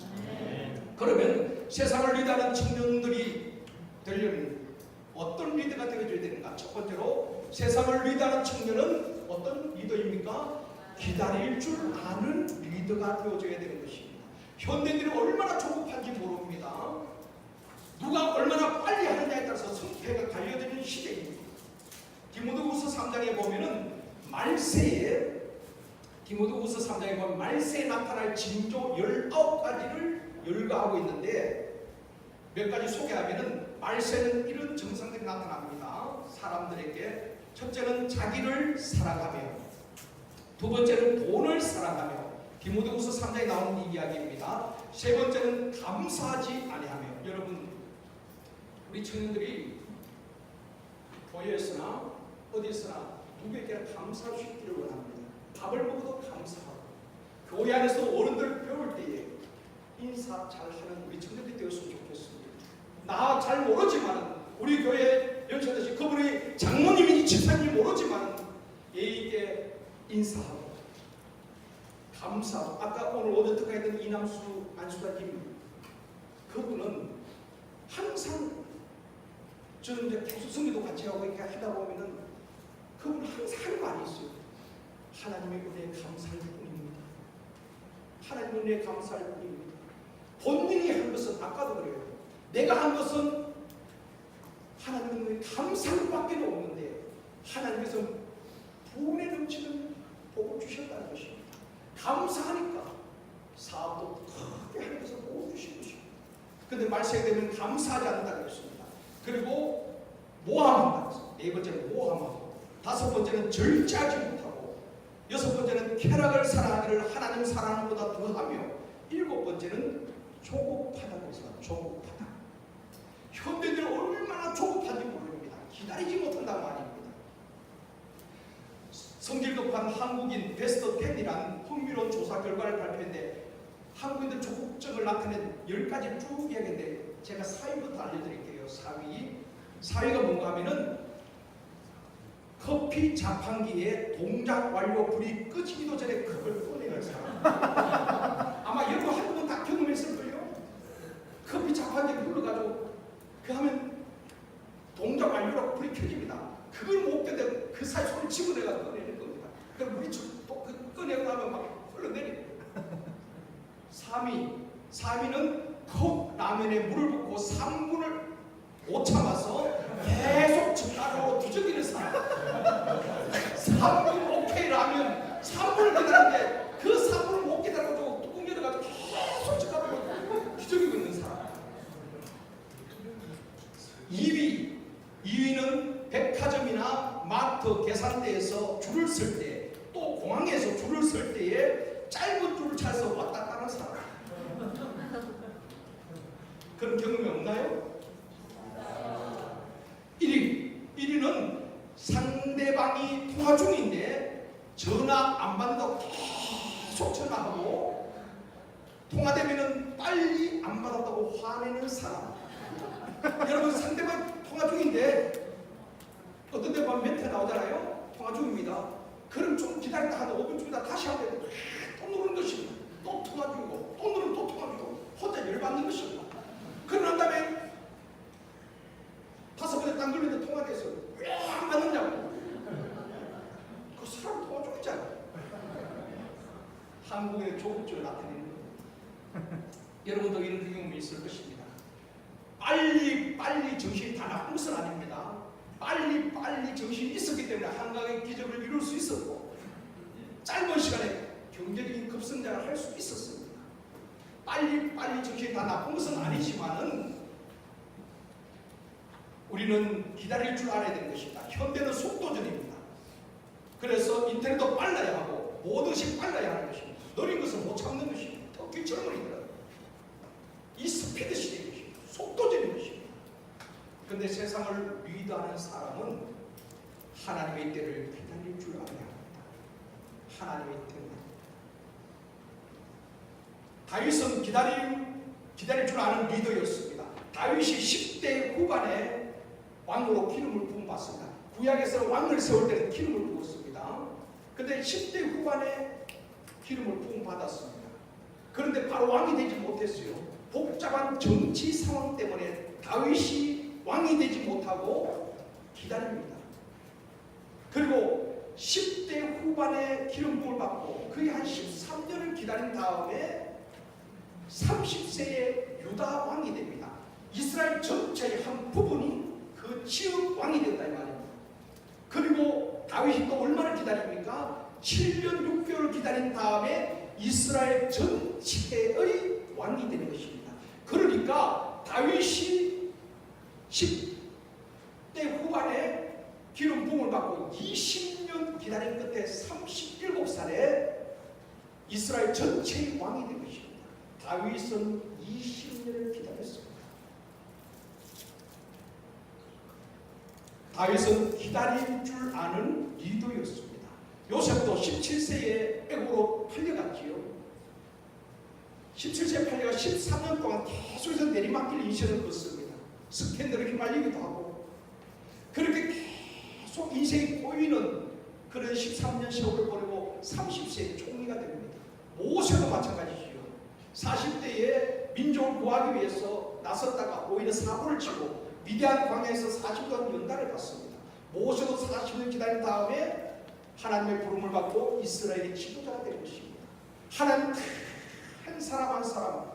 그러면 세상을 리더하는 청년들이 되려면 어떤 리더가 되어줘야 되는가? 첫 번째로 세상을 리더하는 청년은 어떤 리더입니까? 기다릴 줄 아는 리더가 되어줘야 되는 것입니다. 현대인들이 얼마나 조급한지 모릅니다. 누가 얼마나 빨리 하느냐에 따라서 성패가 갈려지는 시대입니다. 디모데후서 3장에 보면은 디모데후서 3장에 보면 말세에 나타날 징조 19가지를 열거하고 있는데 몇 가지 소개하면은 말세는 이런 증상들이 나타납니다. 사람들에게 첫째는 자기를 사랑하며, 두 번째는 돈을 사랑하며, 디모데후서 3장에 나오는 이야기입니다. 세 번째는 감사하지 아니하며. 여러분, 우리 청년들이 교회에서나 어디서나 누구에게 감사할 수 있기를 원합니다. 밥을 먹어도 감사하고, 교회 안에서 어른들 배울 때에 인사 잘하는 우리 청년들이 되었으면 좋겠습니다. 나 잘 모르지만 우리 교회 연세대신 그분이 장모님인지 집사님인지 모르지만 예의 있게 인사하고 감사하고. 아까 오늘 오전 특강했던 이남수 안수다님, 그분은 항상 저는 이제 계속 성기도 같이 하고 이렇게 하다 보면은 그분은 항상 하는 말이 있어요. 하나님의 은혜에 감사할 뿐입니다. 하나님의 은혜에 감사할 뿐입니다. 본인이 한 것은, 아까도 그래요, 내가 한 것은 하나님의 은혜에 감사할 밖에 없는데 하나님께서 부흥에 넘치는 복을 주셨다는 것입니다. 감사하니까 사업도 크게 하나님께서 복을 주신 것입니다. 그런데 말세에 되면 감사하지 않는다는 것입니다. 그리고 모함한다. 네 번째는 모함하고, 다섯 번째는 절제하지 못하고, 여섯 번째는 쾌락을 사랑하기를 하나님 사랑하는 것보다 더하며, 일곱 번째는 조급하다고 해서 조급하다. 현대인들이 얼마나 조급한지 모릅니다. 기다리지 못한다는 말입니다. 성질 급한 한국인 베스트 10이라는 흥미로운 조사 결과를 발표했는데 한국인들 조급증을 나타낸 10가지를 쭉 이야기했는데 제가 4위부터 알려드릴게요. 4위가 뭔가 하면은 커피 자판기에 동작 완료 불이 끄지기도 전에 그걸 꺼내는 사람. 아마 여러분 한국은 다 경험했을걸요. 커피 자판기에 눌러가지고 그 하면 동작 완료라고 불이 켜집니다. 그걸 못 견뎌 그 사이 손을 집어내가 꺼내는 겁니다. 그럼 물이 또 꺼내고 나면 막 흘러내리고. 3위는 컵 라면에 물을 붓고 3분을 못 참아서 계속 젓가락으로 뒤적이는 사람. 3분 오케이 라면 3분을 기다렸는데 그 3분을 못 기다려가지고 뚜껑 열어가지고 계속 젓가락으로 뒤적이고 있는 사람. 2위는 백화점이나 마트 계산대에서 줄을 설 때, 또 공항에서 줄을 설 때에 짧은 줄을 찾아서 왔다 갔다 하는 사람. 그런 경험이 없나요? 1위는 상대방이 통화 중인데 전화 안 받는다고 계속 전화하고 통화되면은 빨리 안 받았다고 화내는 사람. 여러분, 상대방 통화 중인데 어떤 데 보면 멘트 나오잖아요. 통화 중입니다. 그럼 좀 기다렸다 하다 5분 중이다 다시 하면 또 누르는 것입니다. 또 통화 중이고 또 누르면 또 통화 중이고 혼자 열받는 것입니다. 그러고 난 다음에 5번에 딱 눌렀는데 통화돼서 왜 안 받느냐고. 그 사람 통화 중이잖아. 한국의 조급증을 나타내는 겁니다. 여러분도 이런 경험이 있을 것입니다. 빨리 정신이 다 나쁜 것은 아닙니다. 빨리 정신이 있었기 때문에 한강의 기적을 이룰 수 있었고 짧은 시간에 경제적인 급성장을 할 수 있었습니다. 빨리 정신이 다 나쁜 것은 아니지만은 우리는 기다릴 줄 알아야 되는 것입니다. 현대는 속도전입니다. 그래서 인터넷도 빨라야 하고 모든 것이 빨라야 하는 것입니다. 느린 것은 못 참는 것입니다. 특히 젊은이들은 이 스피드 시대인 것입니다. 속도전인 것입니다. 그런데 세상을 리드하는 사람은 하나님의 때를 기다릴 줄 알아야 합니다. 하나님의 때는 다윗은 기다릴 줄 아는 리더였습니다. 다윗이 10대 후반에 왕으로 기름을 부음받습니다. 구약에서는 왕을 세울 때는 기름을 부었습니다. 그런데 10대 후반에 기름을 부음받았습니다. 그런데 바로 왕이 되지 못했어요. 복잡한 정치 상황 때문에 다윗이 왕이 되지 못하고 기다립니다. 그리고 10대 후반에 기름 부음을 받고 거의 한 13년을 기다린 다음에 30세에 유다 왕이 됩니다. 이스라엘 전체의 한 부분이 그 지역 왕이 된다 이 말입니다. 그리고 다윗이 또 얼마나 기다립니까? 7년 6개월을 기다린 다음에 이스라엘 전체의 왕이 되는 것입니다. 그러니까 다윗이 10대 후반에 기름 부음을 받고 20년 기다린 끝에 37살에 이스라엘 전체의 왕이 된 것입니다. 다윗은 20년을 기다렸습니다. 다윗은 기다릴 줄 아는 리더였습니다. 요셉도 17세에 애굽으로 팔려갔지요. 17세에 팔려가 13년 동안 계속해서 내리막길 인생을 걷습니다. 스캔들에 휘말리기도 하고 그렇게 계속 인생이 꼬이는 그런 13년 세월을 보내고 30세에 총리가 됩니다. 모세도 마찬가지지요. 40대에 민족을 구하기 위해서 나섰다가 오히려 사고를 치고 미디안 광야에서 40년 연단을 받습니다. 모세도 40년 기다린 다음에 하나님의 부름을 받고 이스라엘의 지도자가 된 것입니다. 하나님 한 사람 한 사람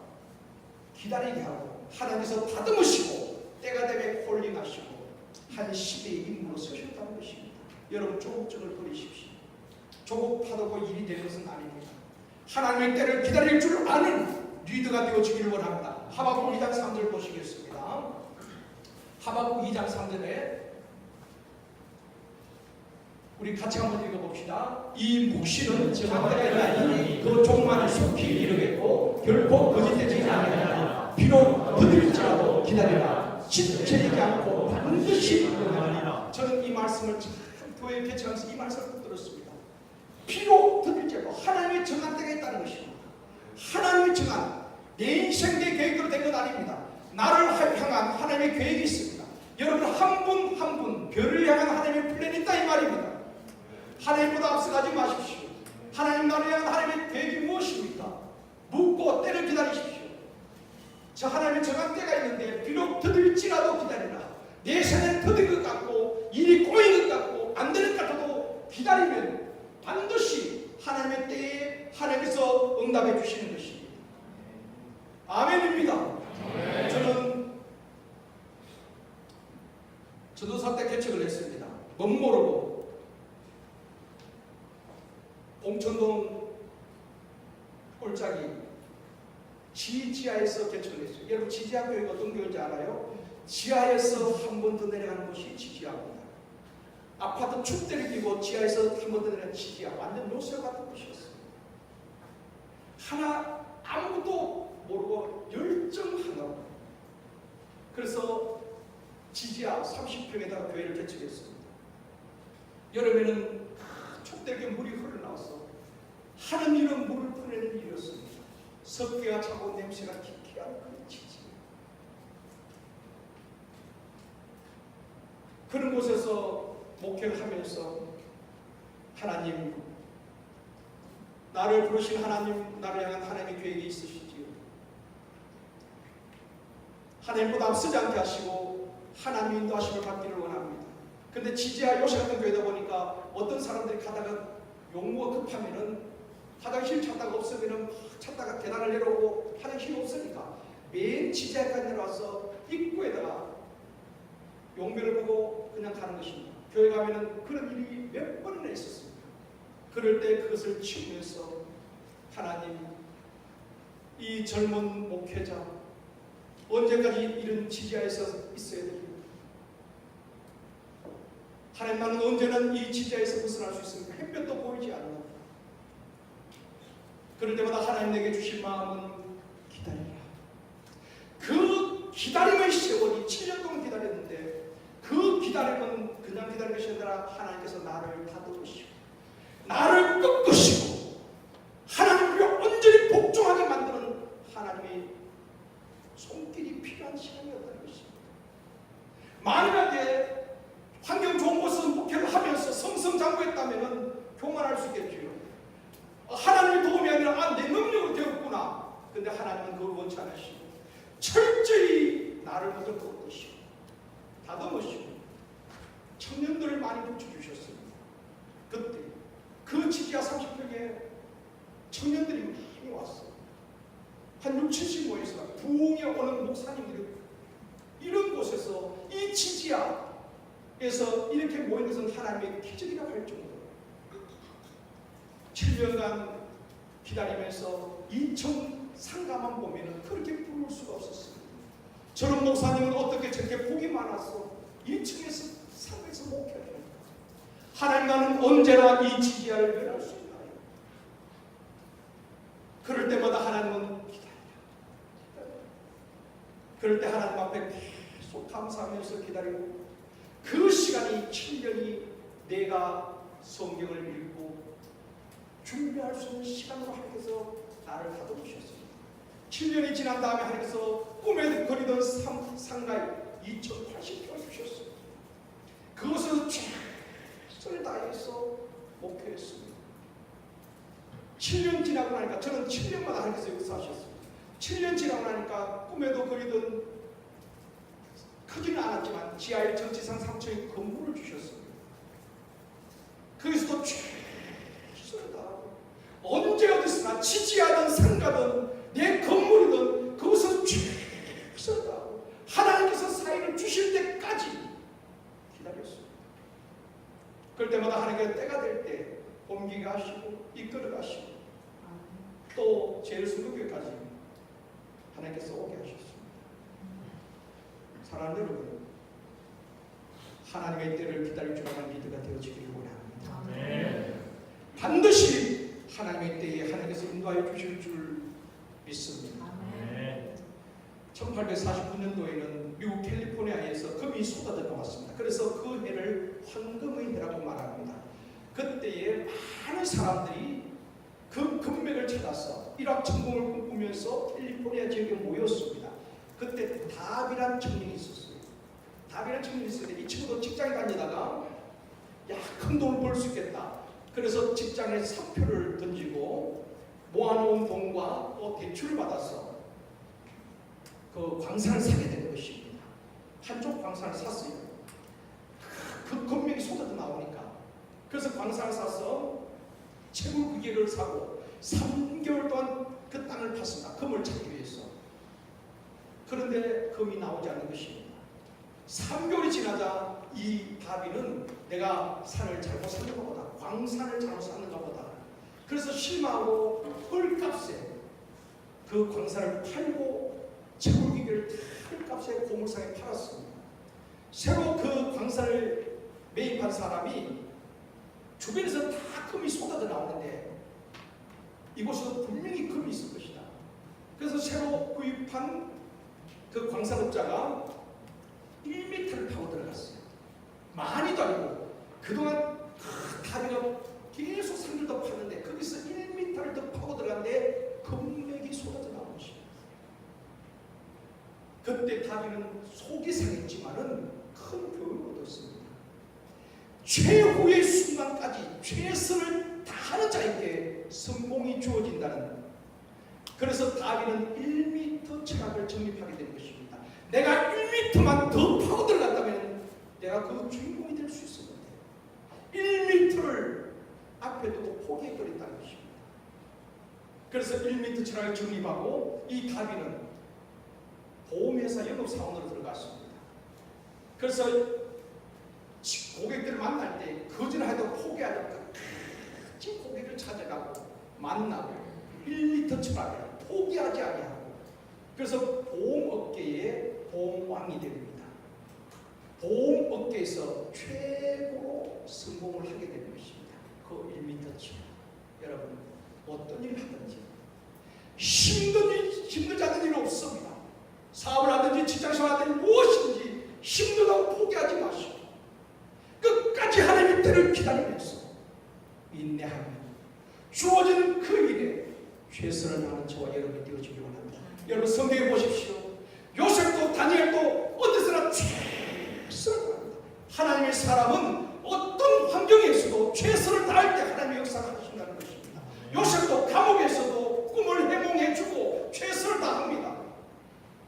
기다리게 하고 하나님께서 다듬으시고 때가 되면 콜링하시고 한 시대의 인물로 서셨다는 것입니다. 여러분 조급증을 버리십시오. 조급하다고 일이 되는 것은 아닙니다. 하나님의 때를 기다릴 줄 아는 리더가 되어주기를 원합니다. 하박국 2장 3절 보시겠습니다. 하박국 2장 3절에 우리 같이 한번 읽어봅시다. 이 묵시는 정한 때가 아니니 그 종말을 속히 이루겠고 결코 거짓되지 아니하리라. 비록 더딜지라도 기다리라. 지체하지 않고 반드시 이루리라. 저는 이 말씀을 참 교회 개척하면서 이 말씀을 들었습니다. 비록 더딜지라도 하나님의 정한 때가 있다는 것입니다. 하나님의 정한 내 인생 내 계획대로 된 건 아닙니다. 나를 향한 하나님의 계획이 있습니다. 여러분 한 분 한 분 별을 향한 하나님의 플랜이 있다 이 말입니다. 하나님보다 앞서가지 마십시오. 하나님 나를 향한 하나님의 계획이 무엇입니까? 묻고 때를 기다리십시오. 저 하나님의 정한 때가 있는데 비록 더딜지라도 기다리라. 내 생은 더딘 것 같고 일이 꼬인 것 같고 안 되는 것 같아도 기다리면 반드시 하나님의 때에 하나님께서 응답해 주시는 것입니다. 아멘입니다. 저는 전도사 때 개척을 했습니다. 멋모르고 봉천동 꼴짝이 지하에서 개척을 했어요. 여러분 지하 교회가 어떤 교회인지 알아요? 지하에서 한 번 더 내려가는 곳이 지지하입니다. 아파트 축대를 끼고 지하에서 한 번 더 내려가는 지지하 완전 요새 같은 곳이었어요. 하나 아무것도 모르고 열정 하나로 그래서 지지하 30평에다가 교회를 개척했습니다. 여름에는 촉대게 물이 흘러나와서 하는 일은 물을 뿌리는 일이었습니다. 습기가 차고 냄새가 기키한 그 지지. 그런 곳에서 목회를 하면서 하나님 나를 부르신 하나님 나를 향한 하나님의 계획이 있으시지요. 하나님보다 앞서지 않게 하시고 하나님의 인도하심을 받기를 원합니다. 근데 지지하 요새 같은 교회다 보니까 어떤 사람들이 가다가 용무가 급하면은 화장실 찾다가 없으면은 찾다가 계단을 내려오고 화장실이 없으니까 맨 지지하까지 내려와서 입구에다가 용변을 보고 그냥 가는 것입니다. 교회 가면은 그런 일이 몇 번이나 있었습니다. 그럴 때 그것을 치우면서 하나님 이 젊은 목회자 언제까지 이런 지지하에서 있어야 됩니까? 하나님 나는 언제는 이 지지하에서 벗어날 수 있습니까? 햇볕도 보이지 않는다. 그럴 때마다 하나님 내게 주신 마음은 기다리라. 그 기다림의 세월이 7년 동안 기다렸는데 그 기다림은 그냥 기다린 것이 아니라 하나님께서 나를 다듬으시고 나를 꺾으시고 하나님께 온전히 복종하게 만드는 하나님의 손길이 필요한 시간이었다는 것입니다. 만약에 환경 좋은 곳에서 목회를 하면서 성성장구했다면 교만할 수 있겠죠. 하나님의 도움이 아니라 내 능력으로 되었구나. 근데 하나님은 그걸 원치 않으시고 철저히 나를 먼저 꺾으시고 다듬으시고 청년들을 많이 붙여주셨습니다. 그때 목사님들이 이런 곳에서 이 지지야에서 이렇게 모인 것은 하나님의 기적이라고 할 정도로 7년간 기다리면서 2층 상가만 보면 그렇게 부를 수가 없었습니다. 저런 목사님은 어떻게 저렇게 복이 많아서 2층에서 상가에서 목회를 합니까? 하나님과는 언제나 이 지지야를 면할 수 있나요? 그럴 때마다 하나님은 그럴 때 하나님 앞에 계속 감사하면서 기다리고 그 시간이 7년이 내가 성경을 읽고 준비할 수 있는 시간으로 하나님께서 나를 가둬주셨습니다. 7년이 지난 다음에 하나님께서 꿈에 그리던 상가에 2080평을 주셨습니다. 그것을 최선을 다해서 목회했습니다. 7년 지나고 나니까 저는 7년마다 하나님께서 역사하셨습니다. 7년 지나고 나니까 꿈에도 그리던 크지는 않았지만 지하에 전지상 3층의 건물을 주셨습니다. 거기서도 최선을 다하고 언제 어디서나 지지하든 상가든 내 건물이든 그것을 최선을 다하고 하나님께서 사인을 주실 때까지 기다렸습니다. 그럴 때마다 하나님께서 때가 될 때 옮기게 하시고 이끌어 가시고 또 제일 순교교까지 하나님께서 오게 하셨습니다. 사랑하는 여러분, 하나님의 때를 기다릴 줄 아는 리더가 되어지기를 원합니다. 네. 반드시 하나님의 때에 하나님께서 인도하여 주실 줄 믿습니다. 네. 1849년도에는 미국 캘리포니아에서 금이 쏟아져 나왔습니다. 그래서 그 해를 황금의 해라고 말합니다. 그때에 많은 사람들이 그 금맥을 찾아서 일확천금을 꿈꾸면서 캘리포니아 지역에 모였습니다. 그때 답이란 청년이 있었어요. 답이란 청년이 있었는데 이 친구도 직장에 다니다가 야, 큰 돈을 벌 수 있겠다. 그래서 직장에 사표를 던지고 모아놓은 돈과 또 대출을 받아서 그 광산을 사게 된 것입니다. 한쪽 광산을 샀어요. 그 금맥이 쏟아져 나오니까 그래서 광산을 사서 채굴 기계를 사고 3개월 동안 그 땅을 팠습니다. 금을 찾기 위해서. 그런데 금이 나오지 않는 것입니다. 3개월이 지나자 이 다비는 내가 산을 잘못 샀는가 보다, 광산을 잘못 샀는가 보다. 그래서 실망하고 헐값에 그 광산을 팔고 채굴기계를 헐값에 고물상에 팔았습니다. 새로 그 광산을 매입한 사람이 주변에서 다 금이 쏟아져 나오는데 이곳에서 분명히 금이 있을 것이다. 그래서 새로 구입한 그 광산업자가 1m를 파고 들어갔어요. 많이도 아니고 그동안 다리가 계속 산을 더 파는데 거기서 1m를 더 파고 들어갔는데 금맥이 쏟아져 나온 것입니다. 그때 다리는 속이 상했지만은 큰 교훈을 얻었습니다. 최후의 순간까지 최선을 다하는 자에게 성공이 주어진다는. 그래서 다윗은 1m 철학을 정립하게 된 것입니다. 내가 1m만 더 파고 들어갔다면 내가 그 주인공이 될 수 있었는데 1m를 앞에 두고 포기해버린다는 것입니다. 그래서 1m 철학을 정립하고 이 다윗은 보험회사 영업사원으로 들어갔습니다. 그래서 고객들을 만날 때 거절하다가 포기하지 않고 같이 고객을 찾아가고 만나고 1m 철학을 포기하지 아니하고 그래서 보험업계의 보험왕이 됩니다. 보험업계에서 최고로 성공을 하게 되는 것입니다. 그 1m 철학. 여러분 어떤 일을 하든지 힘들지 않은 일은 없습니다. 사업을 하든지 직장생활 하든지 무엇인지 힘들다고 포기하지 마시고 끝까지 하나님의 때를 기다리면서 인내하며 주어진 그 일에 최선을 다하는 저와 여러분이 되어주기를 원합니다. 여러분 성경에 보십시오. 요셉도 다니엘도 어디서나 최선을 다합니다. 하나님의 사람은 어떤 환경에서도 최선을 다할 때 하나님의 역사를 하신다는 것입니다. 요셉도 감옥에서도 꿈을 해몽해주고 최선을 다합니다.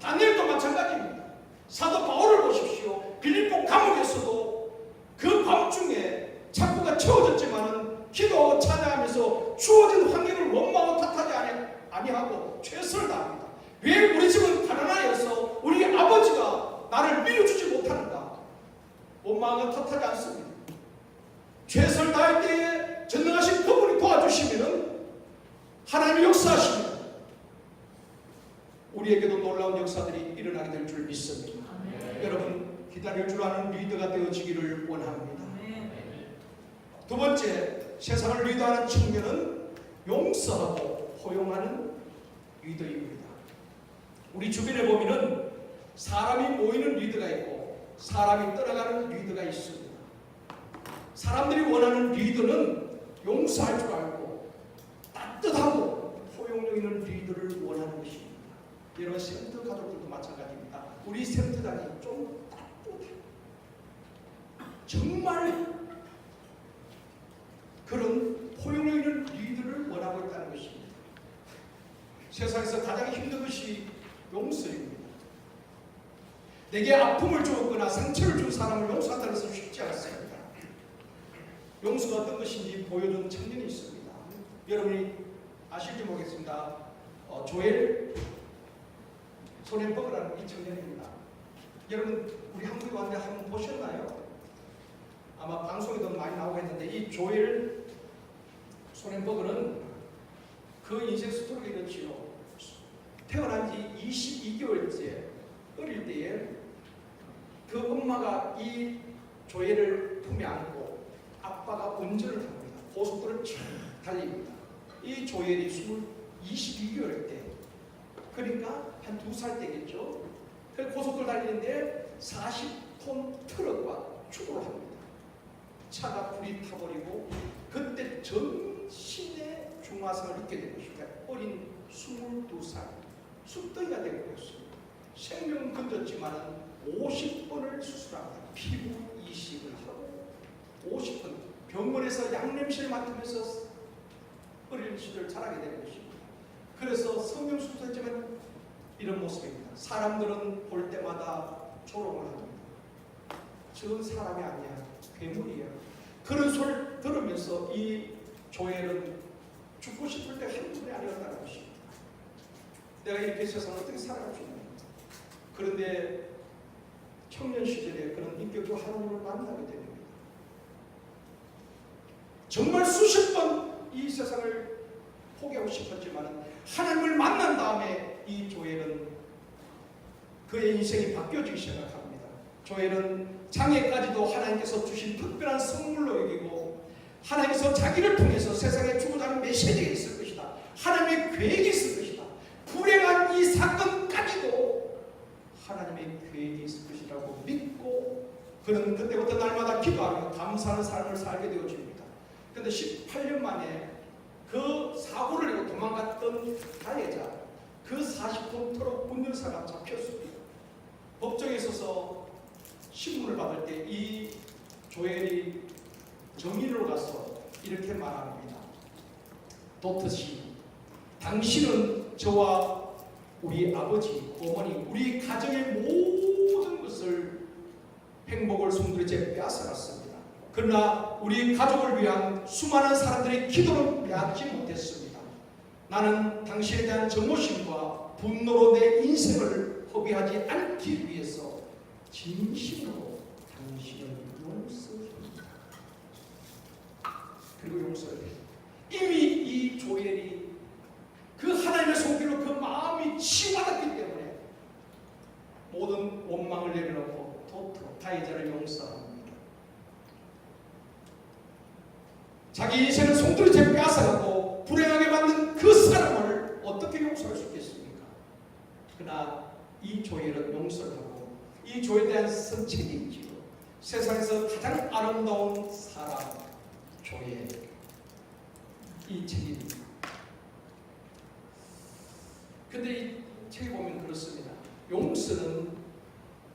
다니엘도 마찬가지입니다. 사도 바울을 보십시오. 빌립보 감옥에서도 그 밤중에 창고가 채워졌지만은 기도하고 찬양하면서 주어진 환경을 원망하고 탓하지 아니하고 최선을 다합니다. 왜 우리 집은 가난하여서 우리 나를 밀어주지 못한다. 원망은 탓하지 않습니다. 최선을 다할 때에 전능하신 그분이 도와주시면 하나님의 역사하십니다. 우리에게도 놀라운 역사들이 일어나게 될 줄 믿습니다. 여러분, 기다릴 줄 아는 리더가 되어지기를 원합니다. 두 번째, 세상을 리더하는 측면은 용서하고 포용하는 리더입니다. 우리 주변에 보면은 사람이 모이는 리더가 있고 사람이 떠나가는 리더가 있습니다. 사람들이 원하는 리더는 용서할 줄 알고 따뜻하고 포용력 있는 리더를 원하는 것입니다. 여러분, 센터 가족들도 마찬가지입니다. 우리 센터장이 좀 따뜻해. 정말 그런 포용력 있는 리더를 원하고 있다는 것입니다. 세상에서 가장 힘든 것이 용서입니다. 내게 아픔을 주었거나 상처를 준 사람을 용서한다는 것은 쉽지 않습니다. 용서가 어떤 것인지 보여준 청년이 있습니다. 여러분이 아실지 모르겠습니다. 조엘 소렌버그라는 이 청년입니다. 여러분, 우리 한국에 왔는데 한번 보셨나요? 아마 방송에도 많이 나오고 했는데, 이 조엘 소렌버그는 그 인생 스토리가 이렇지요. 태어난 지 22개월째 어릴 때에 그 엄마가 이 조엘을 품에 안고 아빠가 운전을 합니다. 고속도로를 쫙 달립니다. 이 조엘이 22개월 때, 그러니까 한 2살 때겠죠. 그 고속도로 달리는데 40톤 트럭과 추돌을 합니다. 차가 불이 타버리고 그때 전신의 중화상을 입게 된 것입니다. 어린 22살 숫덩이가 되고 있습니다. 생명은 건졌지만 50번을 수술합니다. 피부 이식을 하고 50번 병원에서 양냄새를 맡으면서 어린 시절 자라게 되는 것입니다. 그래서 성형수술했지만 이런 모습입니다. 사람들은 볼 때마다 조롱을 합니다. 저건 사람이 아니야, 괴물이야. 그런 소리를 들으면서 이 조엘은 죽고 싶을 때 한둘이 아니었다는 것입니다. 내가 이렇게 세상을 어떻게 살아갈 수 있나. 그런데 청년 시절에 그런 인격적 하나님을 만나게 됩니다. 정말 수십 번 이 세상을 포기하고 싶었지만 하나님을 만난 다음에 이 조엘은 그의 인생이 바뀌어지기 시작합니다. 조엘은 장애까지도 하나님께서 주신 특별한 선물로 여기고 하나님께서 자기를 통해서 세상에 주고자 하는 메시지가 있을 것이다. 하나님의 계획이 있을 것이다. 불행한 이 사건까지도 하나님의 계획이 있을 것이라고 믿고 그는 그때부터 날마다 기도하며 감사하는 삶을 살게 되어집니다. 그런데 18년 만에 그 사고를 내고 도망갔던 가해자, 그 40톤 트럭 운전사가 잡혔습니다. 법정에 있어서 신문을 받을 때 이 조엘이 정인으로 가서 이렇게 말합니다. 도트씨, 당신은 저와 우리 아버지, 어머니, 우리 가정의 모든 것을 행복을 송두리째 빼앗아갔습니다. 그러나 우리 가족을 위한 수많은 사람들의 기도는 빼앗지 못했습니다. 나는 당신에 대한 정오심과 분노로 내 인생을 허비하지 않기 위해서 진심으로 당신을 용서합니다. 그리고 용서를 해요. 이미 이 조엘이 그 하나님의 손길로 그 마음이 치와닿기 때문에 모든 원망을 내려놓고 도토록 가해자를 용서합니다. 자기 인생을 송두리째 빼앗아가고 불행하게 만든 그 사람을 어떻게 용서할 수 있겠습니까? 그러나 이 조엘은 용서를 하고 이 조엘에 대한 선책이 있지요. 세상에서 가장 아름다운 사람 조엘, 이 책입니다. 근데 이 책에 보면 그렇습니다. 용서는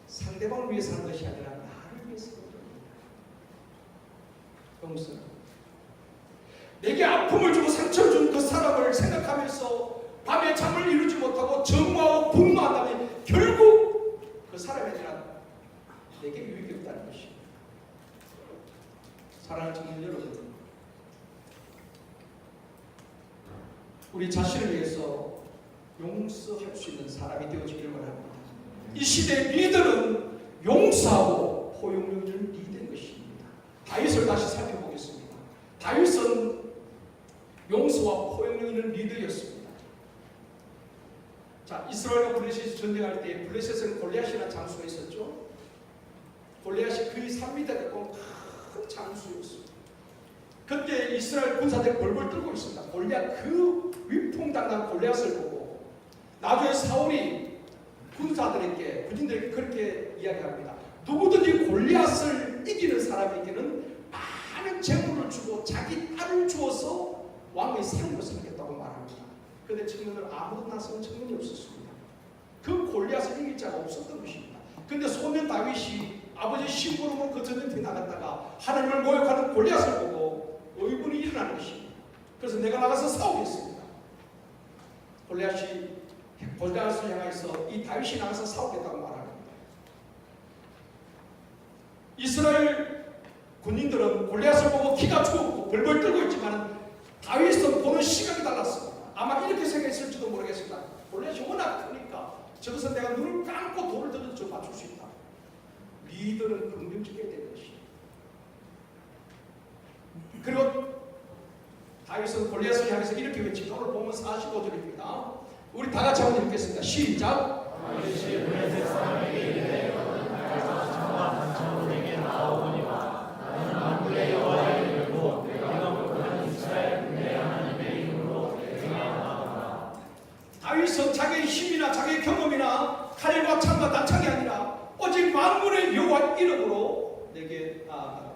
상대방을 위해서 하는 것이 아니라 나를 위해서 하는 겁니다. 용서는 내게 아픔을 주고 상처를 준 그 사람을 생각하면서 밤에 잠을 이루지 못하고 정화하고 분노한다면 결국 그 사람에 대한 내게 유익이 없다는 것입니다. 사랑하는 청년 여러분, 우리 자신을 위해서 용서할 수 있는 사람이 되어지기를 원합니다. 이 시대의 리더는 용서하고 포용력을 리드인 것입니다. 다윗을 다시 살펴보겠습니다. 다윗은 용서와 포용력 있는 리더였습니다. 자, 이스라엘과 블레셋이 전쟁할 때 블레셋은 골리앗이라는 장수가 있었죠. 골리앗이 그의 3m 가까운 큰 장수였습니다. 그때 이스라엘 군사들이 벌벌 떨고 있습니다. 골리앗, 그 위풍당당 골리앗을 보고 나중에 사울이 군인들에게 그렇게 이야기합니다. 누구든지 골리앗을 이기는 사람에게는 많은 재물을 주고 자기 딸을 주어서 왕의 상으로 삼겠다고 말합니다. 그런데 청년들 아무도 나서는 청년이 없었습니다. 그 골리앗을 이길 자가 없었던 것입니다. 그런데 소년 다윗이 아버지 심부름으로 그 전쟁터에 나갔다가 하나님을 모욕하는 골리앗을 보고 의분이 일어나는 것입니다. 그래서 내가 나가서 싸우겠습니다. 골리앗을 향해서 이 다윗이 나가서 싸우겠다고 말합니다. 이스라엘 군인들은 골리앗을 보고 기가 죽었고 벌벌 떨고 있지만 다윗은 보는 시각이 달랐습니다. 아마 이렇게 생각했을지도 모르겠습니다. 골리앗이 워낙 크니까 저것은 내가 눈을 감고 돌을 들어도 저 맞출 수 있다. 리더는 긍정적이어야 되는 것입니다. 그리고 다윗은 골리앗을 향해서 이렇게 외칩니다. 오늘 보면 45절입니다. 우리 다 같이 한번 읽겠습니다. 시작. 다윗은 자기의 힘이나 자기의 경험이나 칼과 창과 단창이 아니라 오직 만군의 여호와 이름으로 내게 나아가라.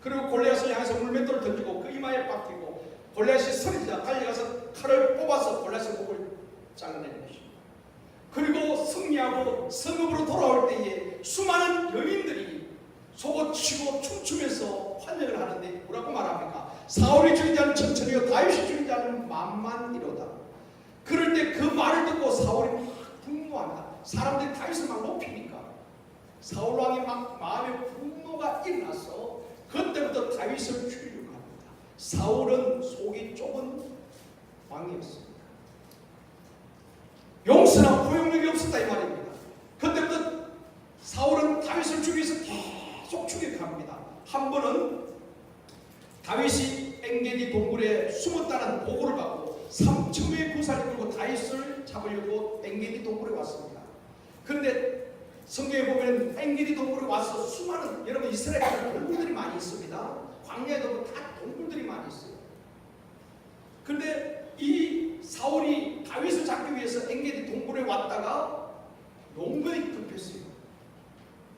그리고 골리앗을 향해서 물맷돌을 던지고 그 이마에 박히고 골리앗이 서리자 달려가서 칼을 뽑아서 골리앗의 목을 잘라내는 것입니다. 그리고 승리하고 성읍으로 돌아올 때에 수많은 여인들이 속옷치고 춤추면서 환영을 하는데 뭐라고 말합니까? 사울이 죽인 자는 천천히요 다윗이 죽인 자는 만만이로다. 그럴 때 그 말을 듣고 사울이 막 분노합니다. 사람들이 다윗을 막 높이니까 사울 왕이 막 마음에 분노가 일어나서 그때부터 다윗을 죽이려고 합니다. 사울은 속이 좁은 왕이었습니다. 용서나 포용력이 없었다 이 말입니다. 그때부터 사울은 다윗을 죽이기 위해서 계속 죽여갑니다. 한 번은 다윗이 엔게디 동굴에 숨었다는 보고를 받고 3,000명의 군사를 끌고 다윗을 잡으려고 엔게디 동굴에 왔습니다. 그런데 성경에 보면 엔게디 동굴에 와서 수많은 여러분 이스라엘에 동굴들이 많이 있습니다. 광야에도 다 동굴들이 많이 있어요. 그런데 이 사울이 다윗을 잡기 위해서 엔게디 동굴에 왔다가 용병이 급했어요.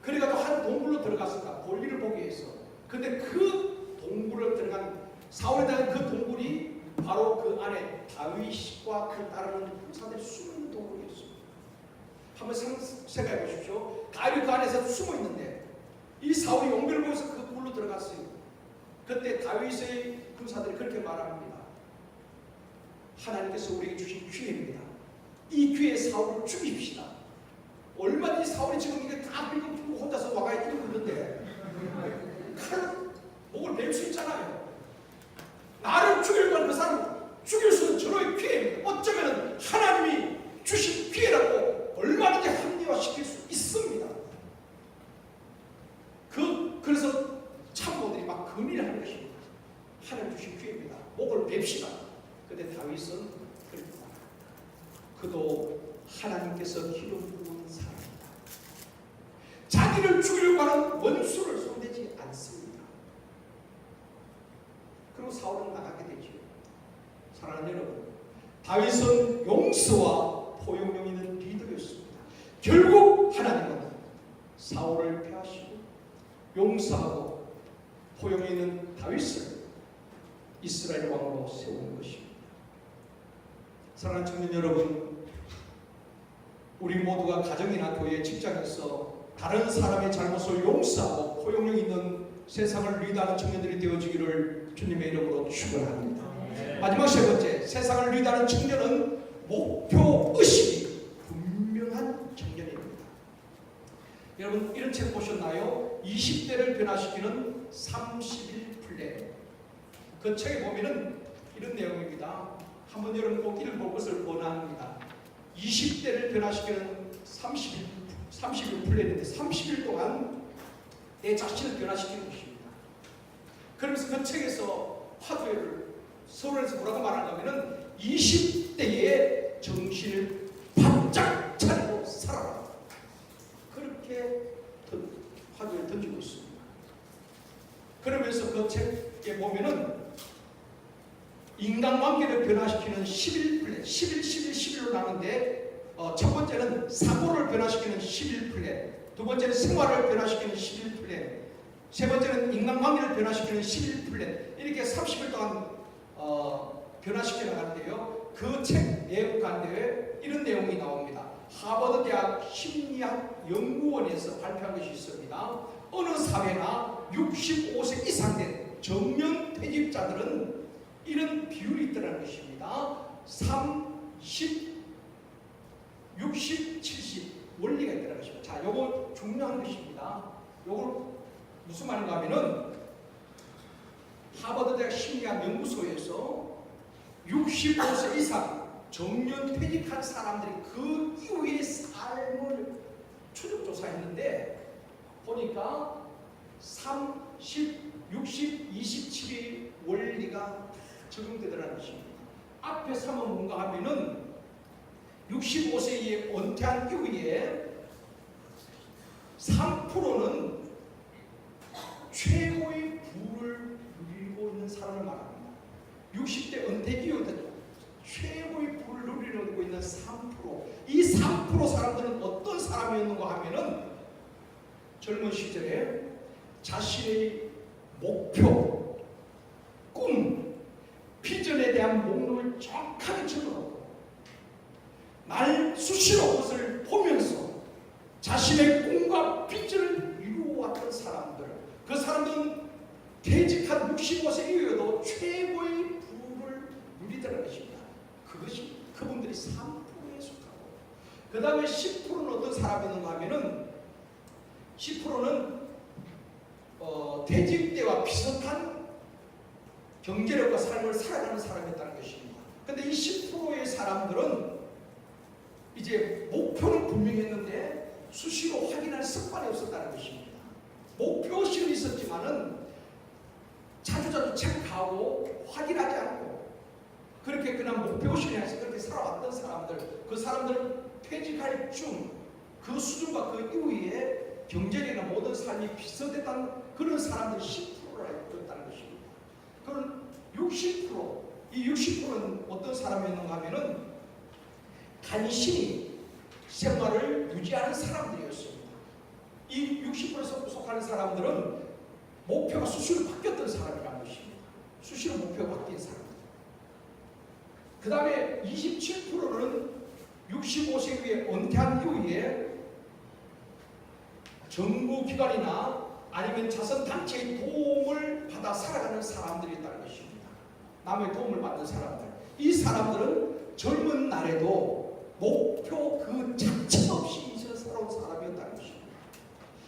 그래가지고 한 동굴로 들어갔을까 볼일을 보기 위해서. 근데 그 동굴을 들어간 사울에 대한 그 동굴이 바로 그 안에 다윗과 그 따르는 군사들이 숨어있는 동굴이었습니다. 한번 생각해 보십시오. 다윗이 그 안에서 숨어 있는데 이 사울이 용병을 보면서 그 굴로 들어갔어요. 그때 다윗의 군사들이 그렇게 말합니다. 하나님께서 우리에게 주신 기회입니다. 이 기회에 사울을 죽입시다. 얼마든지 사울이 지금 이게 다 밀고 풀고 혼자서 와가 이러고 있는데 칼로 목을 낼 수 있잖아요. 나를 죽이려고 하는 그 사람을 죽일 수 있는 저로의 기회입니다. 어쩌면 하나님이 주신 기회라고 얼마든지 합리화시킬 수 있습니다. 그래서 참모들이 막 건의를 하는 것입니다. 하나님 주신 기회입니다. 목을 뵙시다. 그런데 다윗은 그랬다. 그도 하나님께서 기름 부은 사람이다. 자기를 죽이려고 하는 원수를 손대지 않습니다. 그리고 사울은 나가게 되죠. 사랑하는 여러분, 다윗은 용서와 포용력 있는 리더였습니다. 결국 하나님은 사울을 패하시고 용서하고 포용력 있는 다윗을 이스라엘 왕으로 세우는 것입니다. 사랑하는 청년 여러분, 우리 모두가 가정이나 교회, 직장에서 다른 사람의 잘못을 용서하고 포용력 있는 세상을 리드하는 청년들이 되어지기를 주님의 이름으로 축원합니다. 마지막 세 번째, 세상을 리드하는 청년은 목표 의식이 분명한 청년입니다. 여러분 이런 책 보셨나요? 20대를 변화시키는 30일 플랜. 그 책에 보면은 이런 내용입니다. 한번 여러분 꼭 읽어볼 것을 권합니다. 20대를 변화시키는 30일 30일 플랜인데 30일 동안 내 자신을 변화시키는 것입니다. 그러면서 그 책에서 화두를 서론에서 뭐라고 말하냐면은 20대의 정신을 바짝 차리고 살아라. 그렇게 화두를 던지고 있습니다. 그러면서 그 책에 보면은 인간관계를 변화시키는 11 플랜, 11, 11, 11로 나누는데 첫 번째는 사고를 변화시키는 11 플랜, 두 번째는 생활을 변화시키는 11 플랜, 세 번째는 인간관계를 변화시키는 11 플랜, 이렇게 30일 동안 변화시켜 나가는데요. 그 책 내용 가운데 이런 내용이 나옵니다. 하버드 대학 심리학 연구원에서 발표한 것이 있습니다. 어느 사회나 65세 이상 된 정년 퇴직자들은 이런 비율이 있다는 것입니다. 30, 60, 70 원리가 있다는 것입니다. 자, 요거 중요한 것입니다. 요걸 무슨 말인가 하면은 하버드 대학 심리학 연구소에서 65세 이상 정년 퇴직한 사람들이 그 이후의 삶을 추적 조사했는데 보니까 30, 60, 27의 원리가 적용되더라는 것입니다. 앞에 3은 뭔가 하면은 65세에 은퇴한 이후에 3%는 최고의 부를 누리고 있는 사람을 말합니다. 60대 은퇴 이후에 최고의 부를 누리고 있는 3%. 이 3% 사람들은 어떤 사람이었는가 하면은 젊은 시절에 자신의 목표, 꿈, 비전에 대한 목록을 정확하게 적어놓고 수시로 그것을 보면서 자신의 꿈과 비전을 이루어왔던 사람들, 그 사람들은 퇴직한 65세 이후에도 최고의 부를 누리더라는 것입니다. 그것이 그분들이 3%에 속하고, 그 다음에 10%는 어떤 사람이었는가 하면은 10%는 퇴직 때와 비슷한 경제력과 삶을 살아가는 사람이었다는 것입니다. 근데 이 10%의 사람들은 이제 목표는 분명히 했는데 수시로 확인할 습관이 없었다는 것입니다. 목표의식은 있었지만은 자주자주 체크하고 확인하지 않고 그렇게 그냥 목표의식에 해서 그렇게 살아왔던 사람들, 그 사람들은 퇴직할 중 그 수준과 그 이후에 경제력이나 모든 삶이 비슷했다는 그런 사람들이 10%였다는 것입니다. 그럼 60%, 이 60%는 어떤 사람이었는가 하면은 간신히 생활을 유지하는 사람들이었습니다. 이 60%에 속하는 사람들은 목표가 수시로 바뀌었던 사람이라는 것입니다. 수시로 목표가 바뀐 사람들. 그 다음에 27%는 65세 이후에 은퇴한 이후에 정부기관이나 아니면 자선단체의 도움을 받아 살아가는 사람들이 있다는 것입니다. 남의 도움을 받는 사람들. 이 사람들은 젊은 날에도 목표 그 자체 없이 있어 살아온 사람이었다는 것입니다.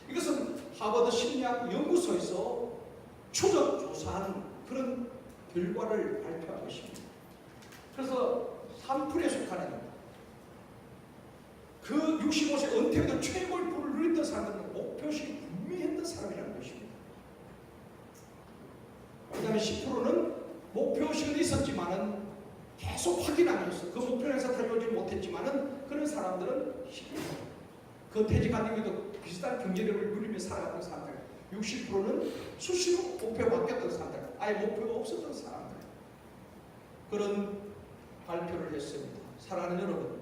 이것은 하버드 심리학 연구소에서 추적 조사한 그런 결과를 발표한 것입니다. 그래서 3%에 속하는 그 65세 은퇴도 최고의 부를 누렸던 사람들은 목표의식이 분명히 했던 사람이라는 것입니다. 그 다음에 10%는 목표의식은 있었지만은 계속 확인하면서 그 목표를 해서 달려오지 못했지만은 그런 사람들은 그 퇴직한 이후에도 비슷한 경제력을 누리며 살아가는 사람들, 60%는 수시로 목표가 바뀌었던 사람들, 아예 목표가 없었던 사람들, 그런 발표를 했습니다. 사랑하는 여러분,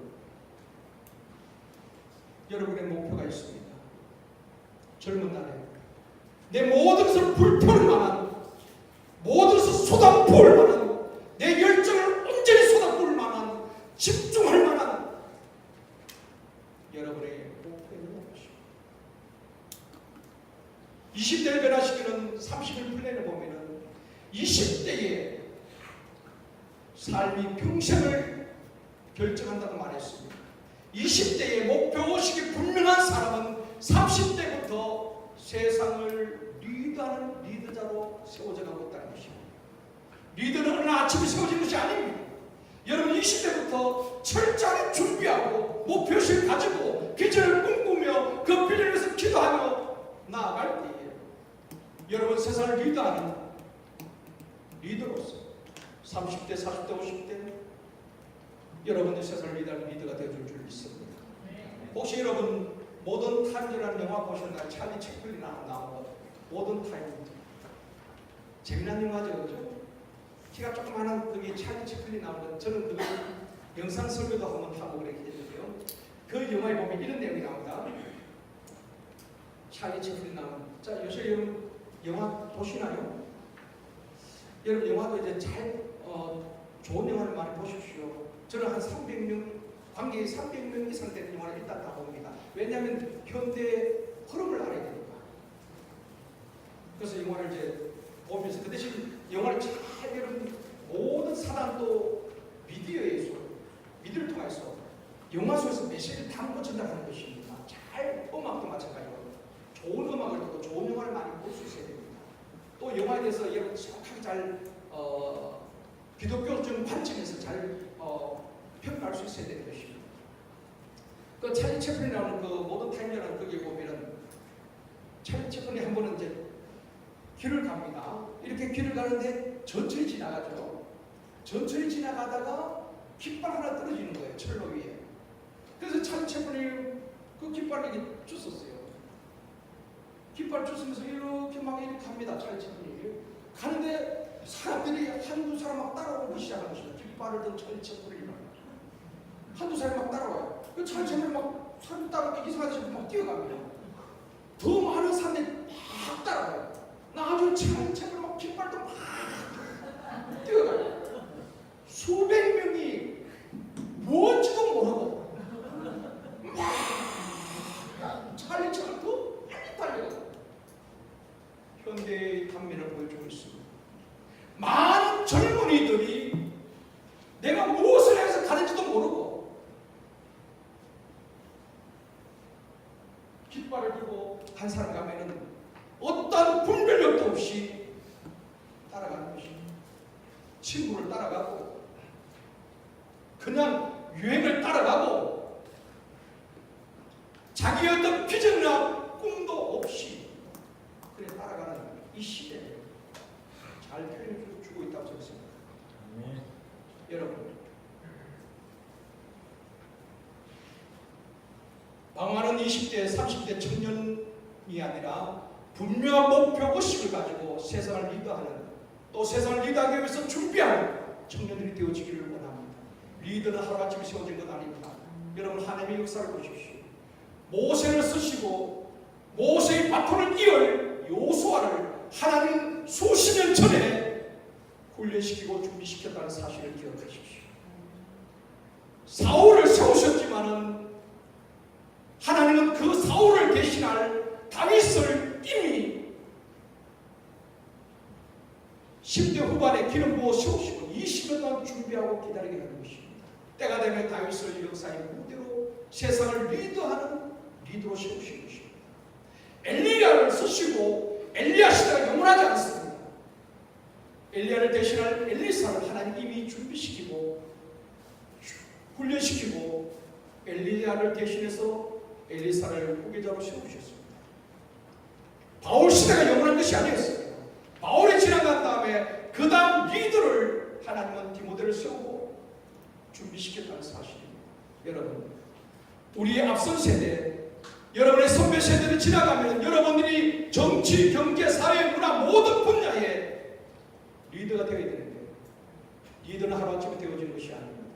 여러분의 목표가 있습니다. 젊은 날에 내 모든 것을 불태울 만한, 모든 것을 쏟아부을 만한, 내 열정을 온전히 쏟아부을 만한, 집중할 만한 여러분의 목표가 있는 것입니다. 20대를 변화시키는 30일 플랜을 보면은 20대의 삶이 평생을 결정한다고 말했습니다. 20대의 목표의식이 분명한 사람은 30대부터 세상을 리드하는 리더자로 세워져 가고 있다는 것입니다. 리더는 어느 아침에 세워진 것이 아닙니다. 여러분 20대부터 철저하게 준비하고 목표의식을 가지고 비전을 꿈꾸며 누리며 그 비전을 위해서 기도하며 나아갈 때에 여러분 세상을 리드하는 리더로서 30대, 40대, 50대 여러분의 세상을 리드하는 리더가 되어줄 줄 믿습니다. 혹시 여러분 모던 타임이라는 영화 보셨나요? 찰리 채플린 나온 거. 모던 타임. 재미난 영화죠, 그죠? 키가 조그마한 그게 찰리 채플린 나온 거. 저는 그 영상 설교도 한번 하고 그랬게 했는데요. 그 영화에 보면 이런 내용이 나옵니다. 찰리 채플린 나온. 자, 요새 여러분 영화 보시나요? 여러분 영화도 이제 좋은 영화를 많이 보십시오. 저는 한 300명, 관객이 300명 이상 되는 영화를 일단 다 봅니다. 왜냐하면 현대 흐름을 알아야 되니까. 그래서 영화를 이제 보면서 그 대신 영화를 잘 여러분 모든 사람도 미디어를 통해서 영화 속에서 메시지를 담고 전달하는 것입니다. 잘 음악도 마찬가지로 좋은 음악을 듣고 좋은 영화를 많이 볼 수 있어야 됩니다. 또 영화에 대해서 여러분 정확하게 잘 기독교적인 관점에서 잘 평가할 수 있어야 되는 것입니다. 그 찰리 채플린이 나오는 그 모던 타임이라는 거기에 보면은 찰리 채플린이 한 번은 이제 길을 갑니다. 이렇게 길을 가는데 전철이 지나가죠. 전철이 지나가다가 깃발 하나 떨어지는 거예요. 철로 위에. 그래서 찰리 채플린이 그 깃발을 이렇게 줬었어요. 깃발 줬으면서 이렇게 갑니다. 찰리 채플린이 가는데 사람들이 한두 사람 막 따라오기 시작하는 것입니다. 깃발을 든 찰리 채플린이 한두 사람이 막 따라와요. 그 찰리 채플린이 막 사람 따라오기 이상한 데서 막 뛰어갑니다. 더 많은 사람들이 막 따라와요. 나중에 찰리 채플린이 막 깃발도 막 뛰어가요. 수백 명이 뭔지도 모르고 막 찰리 채플린 더 빨리 달려가요. 현대의 단면을 보여주고 있습니다. 많은 젊은이들이 내가 무엇을 해서 가는지도 모르고 깃발을 들고 한 사람 가면은 어떤 분별력도 없이 따라가는 것입니다. 친구를 따라가고 그냥 유행을 따라가고 자기의 어떤 비전이나 꿈도 없이 그냥 따라가는 이 시대에 잘 표현해 주고 있다고 저는 생각합니다. 여러분 방황하는 20대, 30대 청년이 아니라 분명한 목표 의식을 가지고 세상을 리드하는 또 세상을 리드하기 위해서 준비하는 청년들이 되어지기를 원합니다. 리더는 하루아침에 세워진 것 아닙니다. 여러분 하나님의 역사를 보십시오. 모세를 쓰시고 모세의 바톤을 이을 요수아를 하나님 수십 년 전에 훈련시키고 준비시켰다는 사실을 기억하십시오. 사울을 세우셨지만은 하나님은 그 사울을 대신할 다윗을 이미 10대 후반에 기름 부어 세우시고 20년 동안 준비하고 기다리게 하는 것입니다. 때가 되면 다윗을 역사의 무대로 세상을 리드하는 리더로 세우신 것입니다. 엘리야를 쓰시고 엘리야 시대가 영원하지 않습니다. 엘리야를 대신할 엘리사를 하나님 이미 준비시키고 훈련시키고 엘리야를 대신해서 엘리사를 후계자로 세우셨습니다. 바울 시대가 영원한 것이 아니었어요. 바울이 지나간 다음에 그 다음 리더를 하나님은 디모데를 세우고 준비시켰다는 사실입니다. 여러분 우리의 앞선 세대 여러분의 선배 세대를 지나가면 여러분들이 정치, 경제, 사회, 문화 모든 분야에 리더가 되어야 되는데 리더는 하루아침에 되어지는 것이 아닙니다.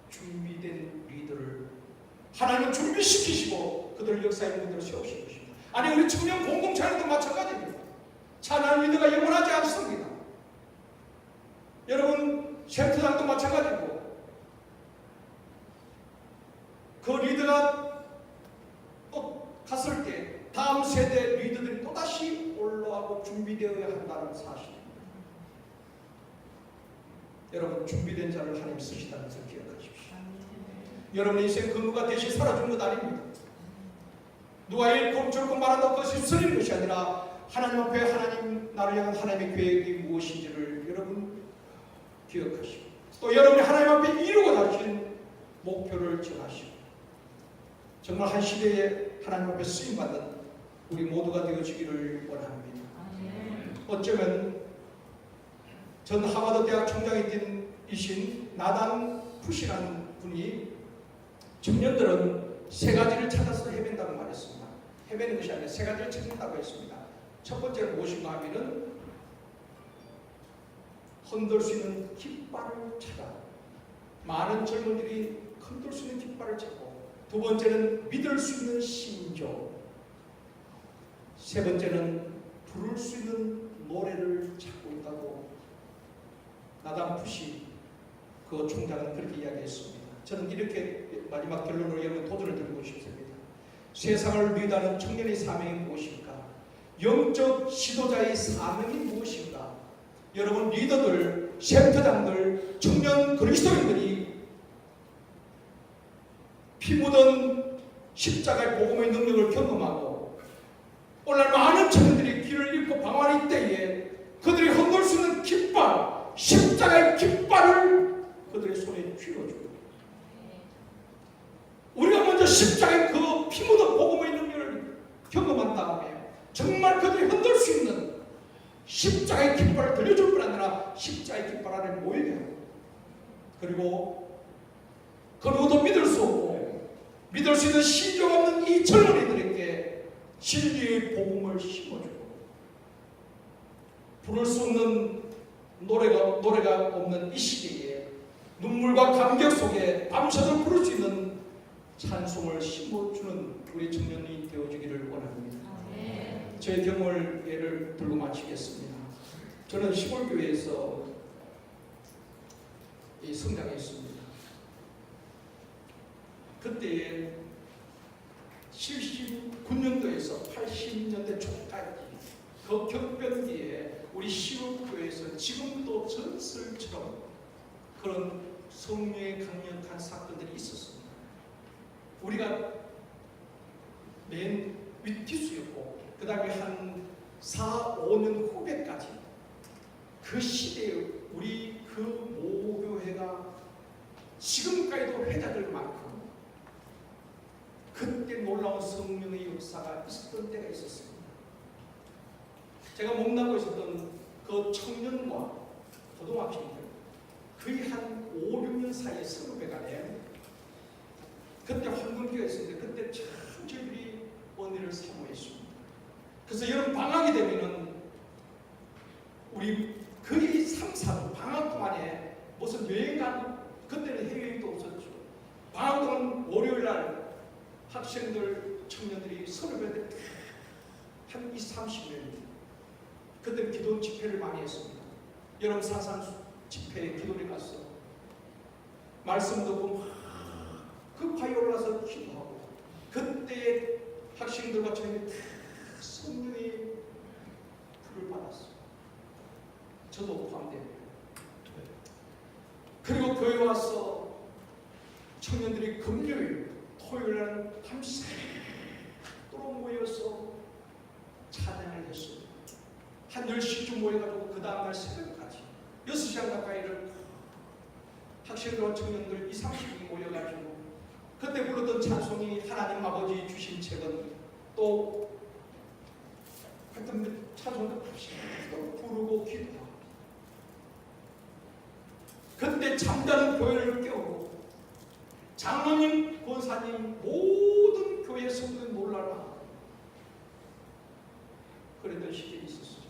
준비된 리더를 하나님은 준비시키시고 그들을 역사의 문제로 세우신 것입니다. 아니 우리 청년 공동체도 마찬가지입니다. 찬양 리더가 영원하지 않습니다. 여러분 샘트장도 마찬가지고 그 리더가 또 갔을 때 다음 세대 리더들이 또다시 올라가고 준비되어야 한다는 사실입니다. 여러분 준비된 자를 하나님 쓰시다는 것을 기억하십시오. 여러분의 인생 그 누가 대신 살아준 것 아닙니다. 누가 이렇고 저렇고 말한다고 그것이 쓰는 것이 아니라 하나님 앞에 하나님 나를 향한 하나님의 계획이 무엇인지를 여러분 기억하시고 또 여러분이 하나님 앞에 이루고 가신 목표를 정하시고 정말 한 시대에 하나님 앞에 쓰임받는 우리 모두가 되어주기를 원합니다. 어쩌면 전 하버드 대학 총장이신 나단 푸시라는 분이 청년들은 세 가지를 찾아서 헤맨다고 말했습니다. 헤매는 것이 아니라 세 가지를 찾는다고 했습니다. 첫 번째는 무엇인가 하면은 흔들 수 있는 깃발을 찾아. 많은 젊은이들이 흔들 수 있는 깃발을 찾고, 두 번째는 믿을 수 있는 신조, 세 번째는 부를 수 있는 노래를 찾고 있다고 나단 푸시 그 총장은 그렇게 이야기했습니다. 저는 이렇게 마지막 결론으로 여러분 도전을 드리고 싶습니다. 세상을 리드하는 청년의 사명이 무엇일까? 영적 지도자의 사명이 무엇인가? 여러분 리더들, 센터장들, 청년 그리스도인들이 피 묻은 십자가의 복음의 능력을 경험하고 오늘 많은 청년들이 길을 잃고 방황할 때에 그들이 흔들 수 있는 깃발, 십자가의 깃발을 그들의 손에 쥐어주고, 우리가 먼저 십자가의 그 피 묻은 복음의 능력을 경험한 다음에 정말 그들이 흔들 수 있는 십자가의 깃발을 들려줄 뿐 아니라 십자가의 깃발 안에 모이게 하고, 그리고 그 누구도 믿을 수 없고 믿을 수 있는 신조가 없는 이 젊은이들에게 진리의 복음을 심어주고, 부를 수 없는 노래가 없는 이 시대에 눈물과 감격 속에 밤새도록 부를 수 있는 찬송을 심어주는 우리 청년이 되어주기를 원합니다. 저의 경험을 예를 들고 마치겠습니다. 저는 시골교회에서 성장했습니다. 그때에 79년도에서 80년대 초까지 그 격변기에 우리 시골교회에서 지금도 전설처럼 그런 성령의 강력한 사건들이 있었습니다. 우리가 맨 윗기수였고 그 다음에 한 4, 5년 후배까지 그 시대에 우리 그 모교회가 지금까지도 회자될 만큼 그때 놀라운 성령의 역사가 있었던 때가 있었습니다. 제가 몸담고 있었던 그 청년과 고등학생들 거의 한 5, 6년 사이에 선후배간에 그때 황금기가 있었는데 그때 참 저희들이 언니를 사모했습니다. 그래서 여름 방학이 되면은 우리 거의 3, 4주 방학 동안에 무슨 여행 가는, 그때는 해외여행도 없었죠. 방학 동안 월요일 날 학생들, 청년들이 선후배들 한 20, 30명 그때 기도 집회를 많이 했습니다. 여름 산산 집회에 기도를 갔어. 말씀 듣고 급하게 올라서 기도하고, 그때 학생들과 저희는 성령의 불을 받았어요. 저도 포함되고요. 그리고 교회 와서 청년들이 금요일, 토요일날 밤새도록 모여서 찬양을 했습니다. 한 10시쯤 모여가지고 그 다음날 새벽까지 6시간 가까이를 학생들과 청년들 20, 30명이 모여가지고 그때 불렀던 찬송이 하나님 아버지 주신 책은 또 하여튼 찬송도 부르고 기도하고, 그때 잠자는 교회를 깨우고 장로님, 권사님 모든 교회 성도들 놀라라 그랬던 시절이 있었어요.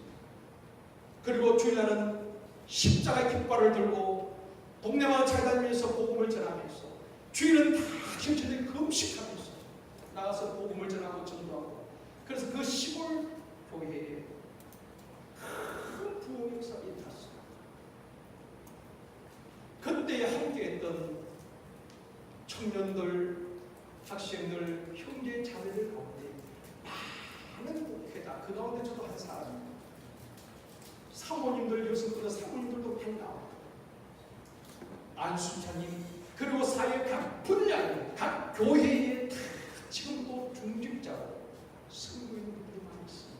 그리고 주일날은 십자가의 깃발을 들고 동네마다 찾아다니면서 복음을 전하면서, 주일은 다 신천에 금식하면서 나가서 복음을 전하고 전도하고, 그래서 그 시골 교회에 큰 부흥 역사가 일어났어요. 그때 함께했던 청년들, 학생들, 형제 자매들 가운데 많은 목회자, 그 가운데 저도 한 사람입니다. 사모님들, 여성분들 사모님들도 많이 나와요. 안수차님, 그리고 사회 각 분야, 각 교회에 지금도 중직자로 성도인들이 많이 있습니다.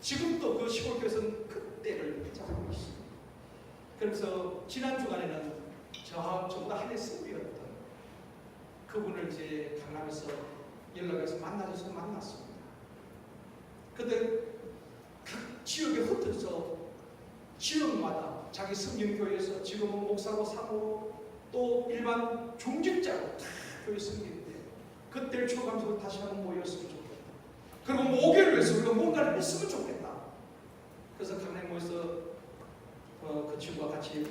지금도 그 시골교회에서는 그때를 회자하고 있습니다. 그래서 지난 주간에는 저보다 한 해 선배였던 그분을 이제 강남에서 연락해서 만났습니다. 근데 각 지역에 흩어져 지역마다 자기 성경교회에서 지금은 목사고 사모 또 일반 중직자로 다 교회 섬기는데 그때를 추억하면서 다시 한번 모였으면 좋겠다. 그리고 목요를 위해서 우리가 뭔가를 했으면 좋겠다. 그래서 강남에 모여서 그 친구와 같이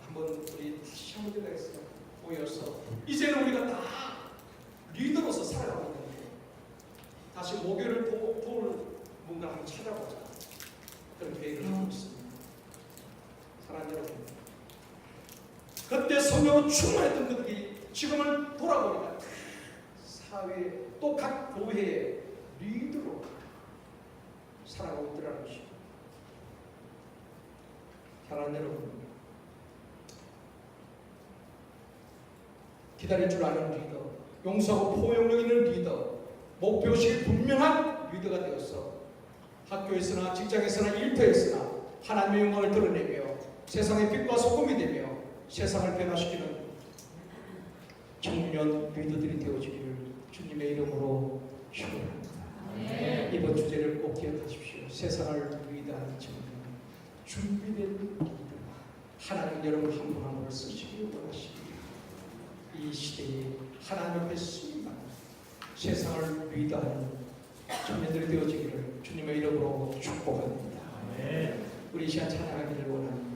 한번 우리 다시 한번 모여서 이제는 우리가 다 리더로서 살아가고 있는데 다시 목요를 도울 뭔가 한번 찾아보자. 그런 계획을 하고 있습니다. 사랑하는 여러분, 그때 성령으로 충만했던 그들이 지금은 돌아보니까 사회 또 각 교회의 리더로 살아가고 있더라는 것입니다. 사랑하는 여러분, 기다릴 줄 아는 리더, 용서하고 포용력 있는 리더, 목표의식이 분명한 리더가 되어서 학교에서나 직장에서나 일터에서나 하나님의 영광을 드러내며 세상의 빛과 소금이 되며 세상을 변화시키는 청년 리더들이 되어지기를 주님의 이름으로 축원합니다. 이번 주제를 꼭 기억하십시오. 세상을 리더하는 청년, 준비된 리더가 하나님 여러분 한 분 한 분을 쓰시기 원하십니다. 이 시대에 하나님 앞에 쓰임받는 세상을 리더하는 청년들이 되어지기를 주님의 이름으로 축복합니다. 우리 이 시간 찬양하기를 원합니다.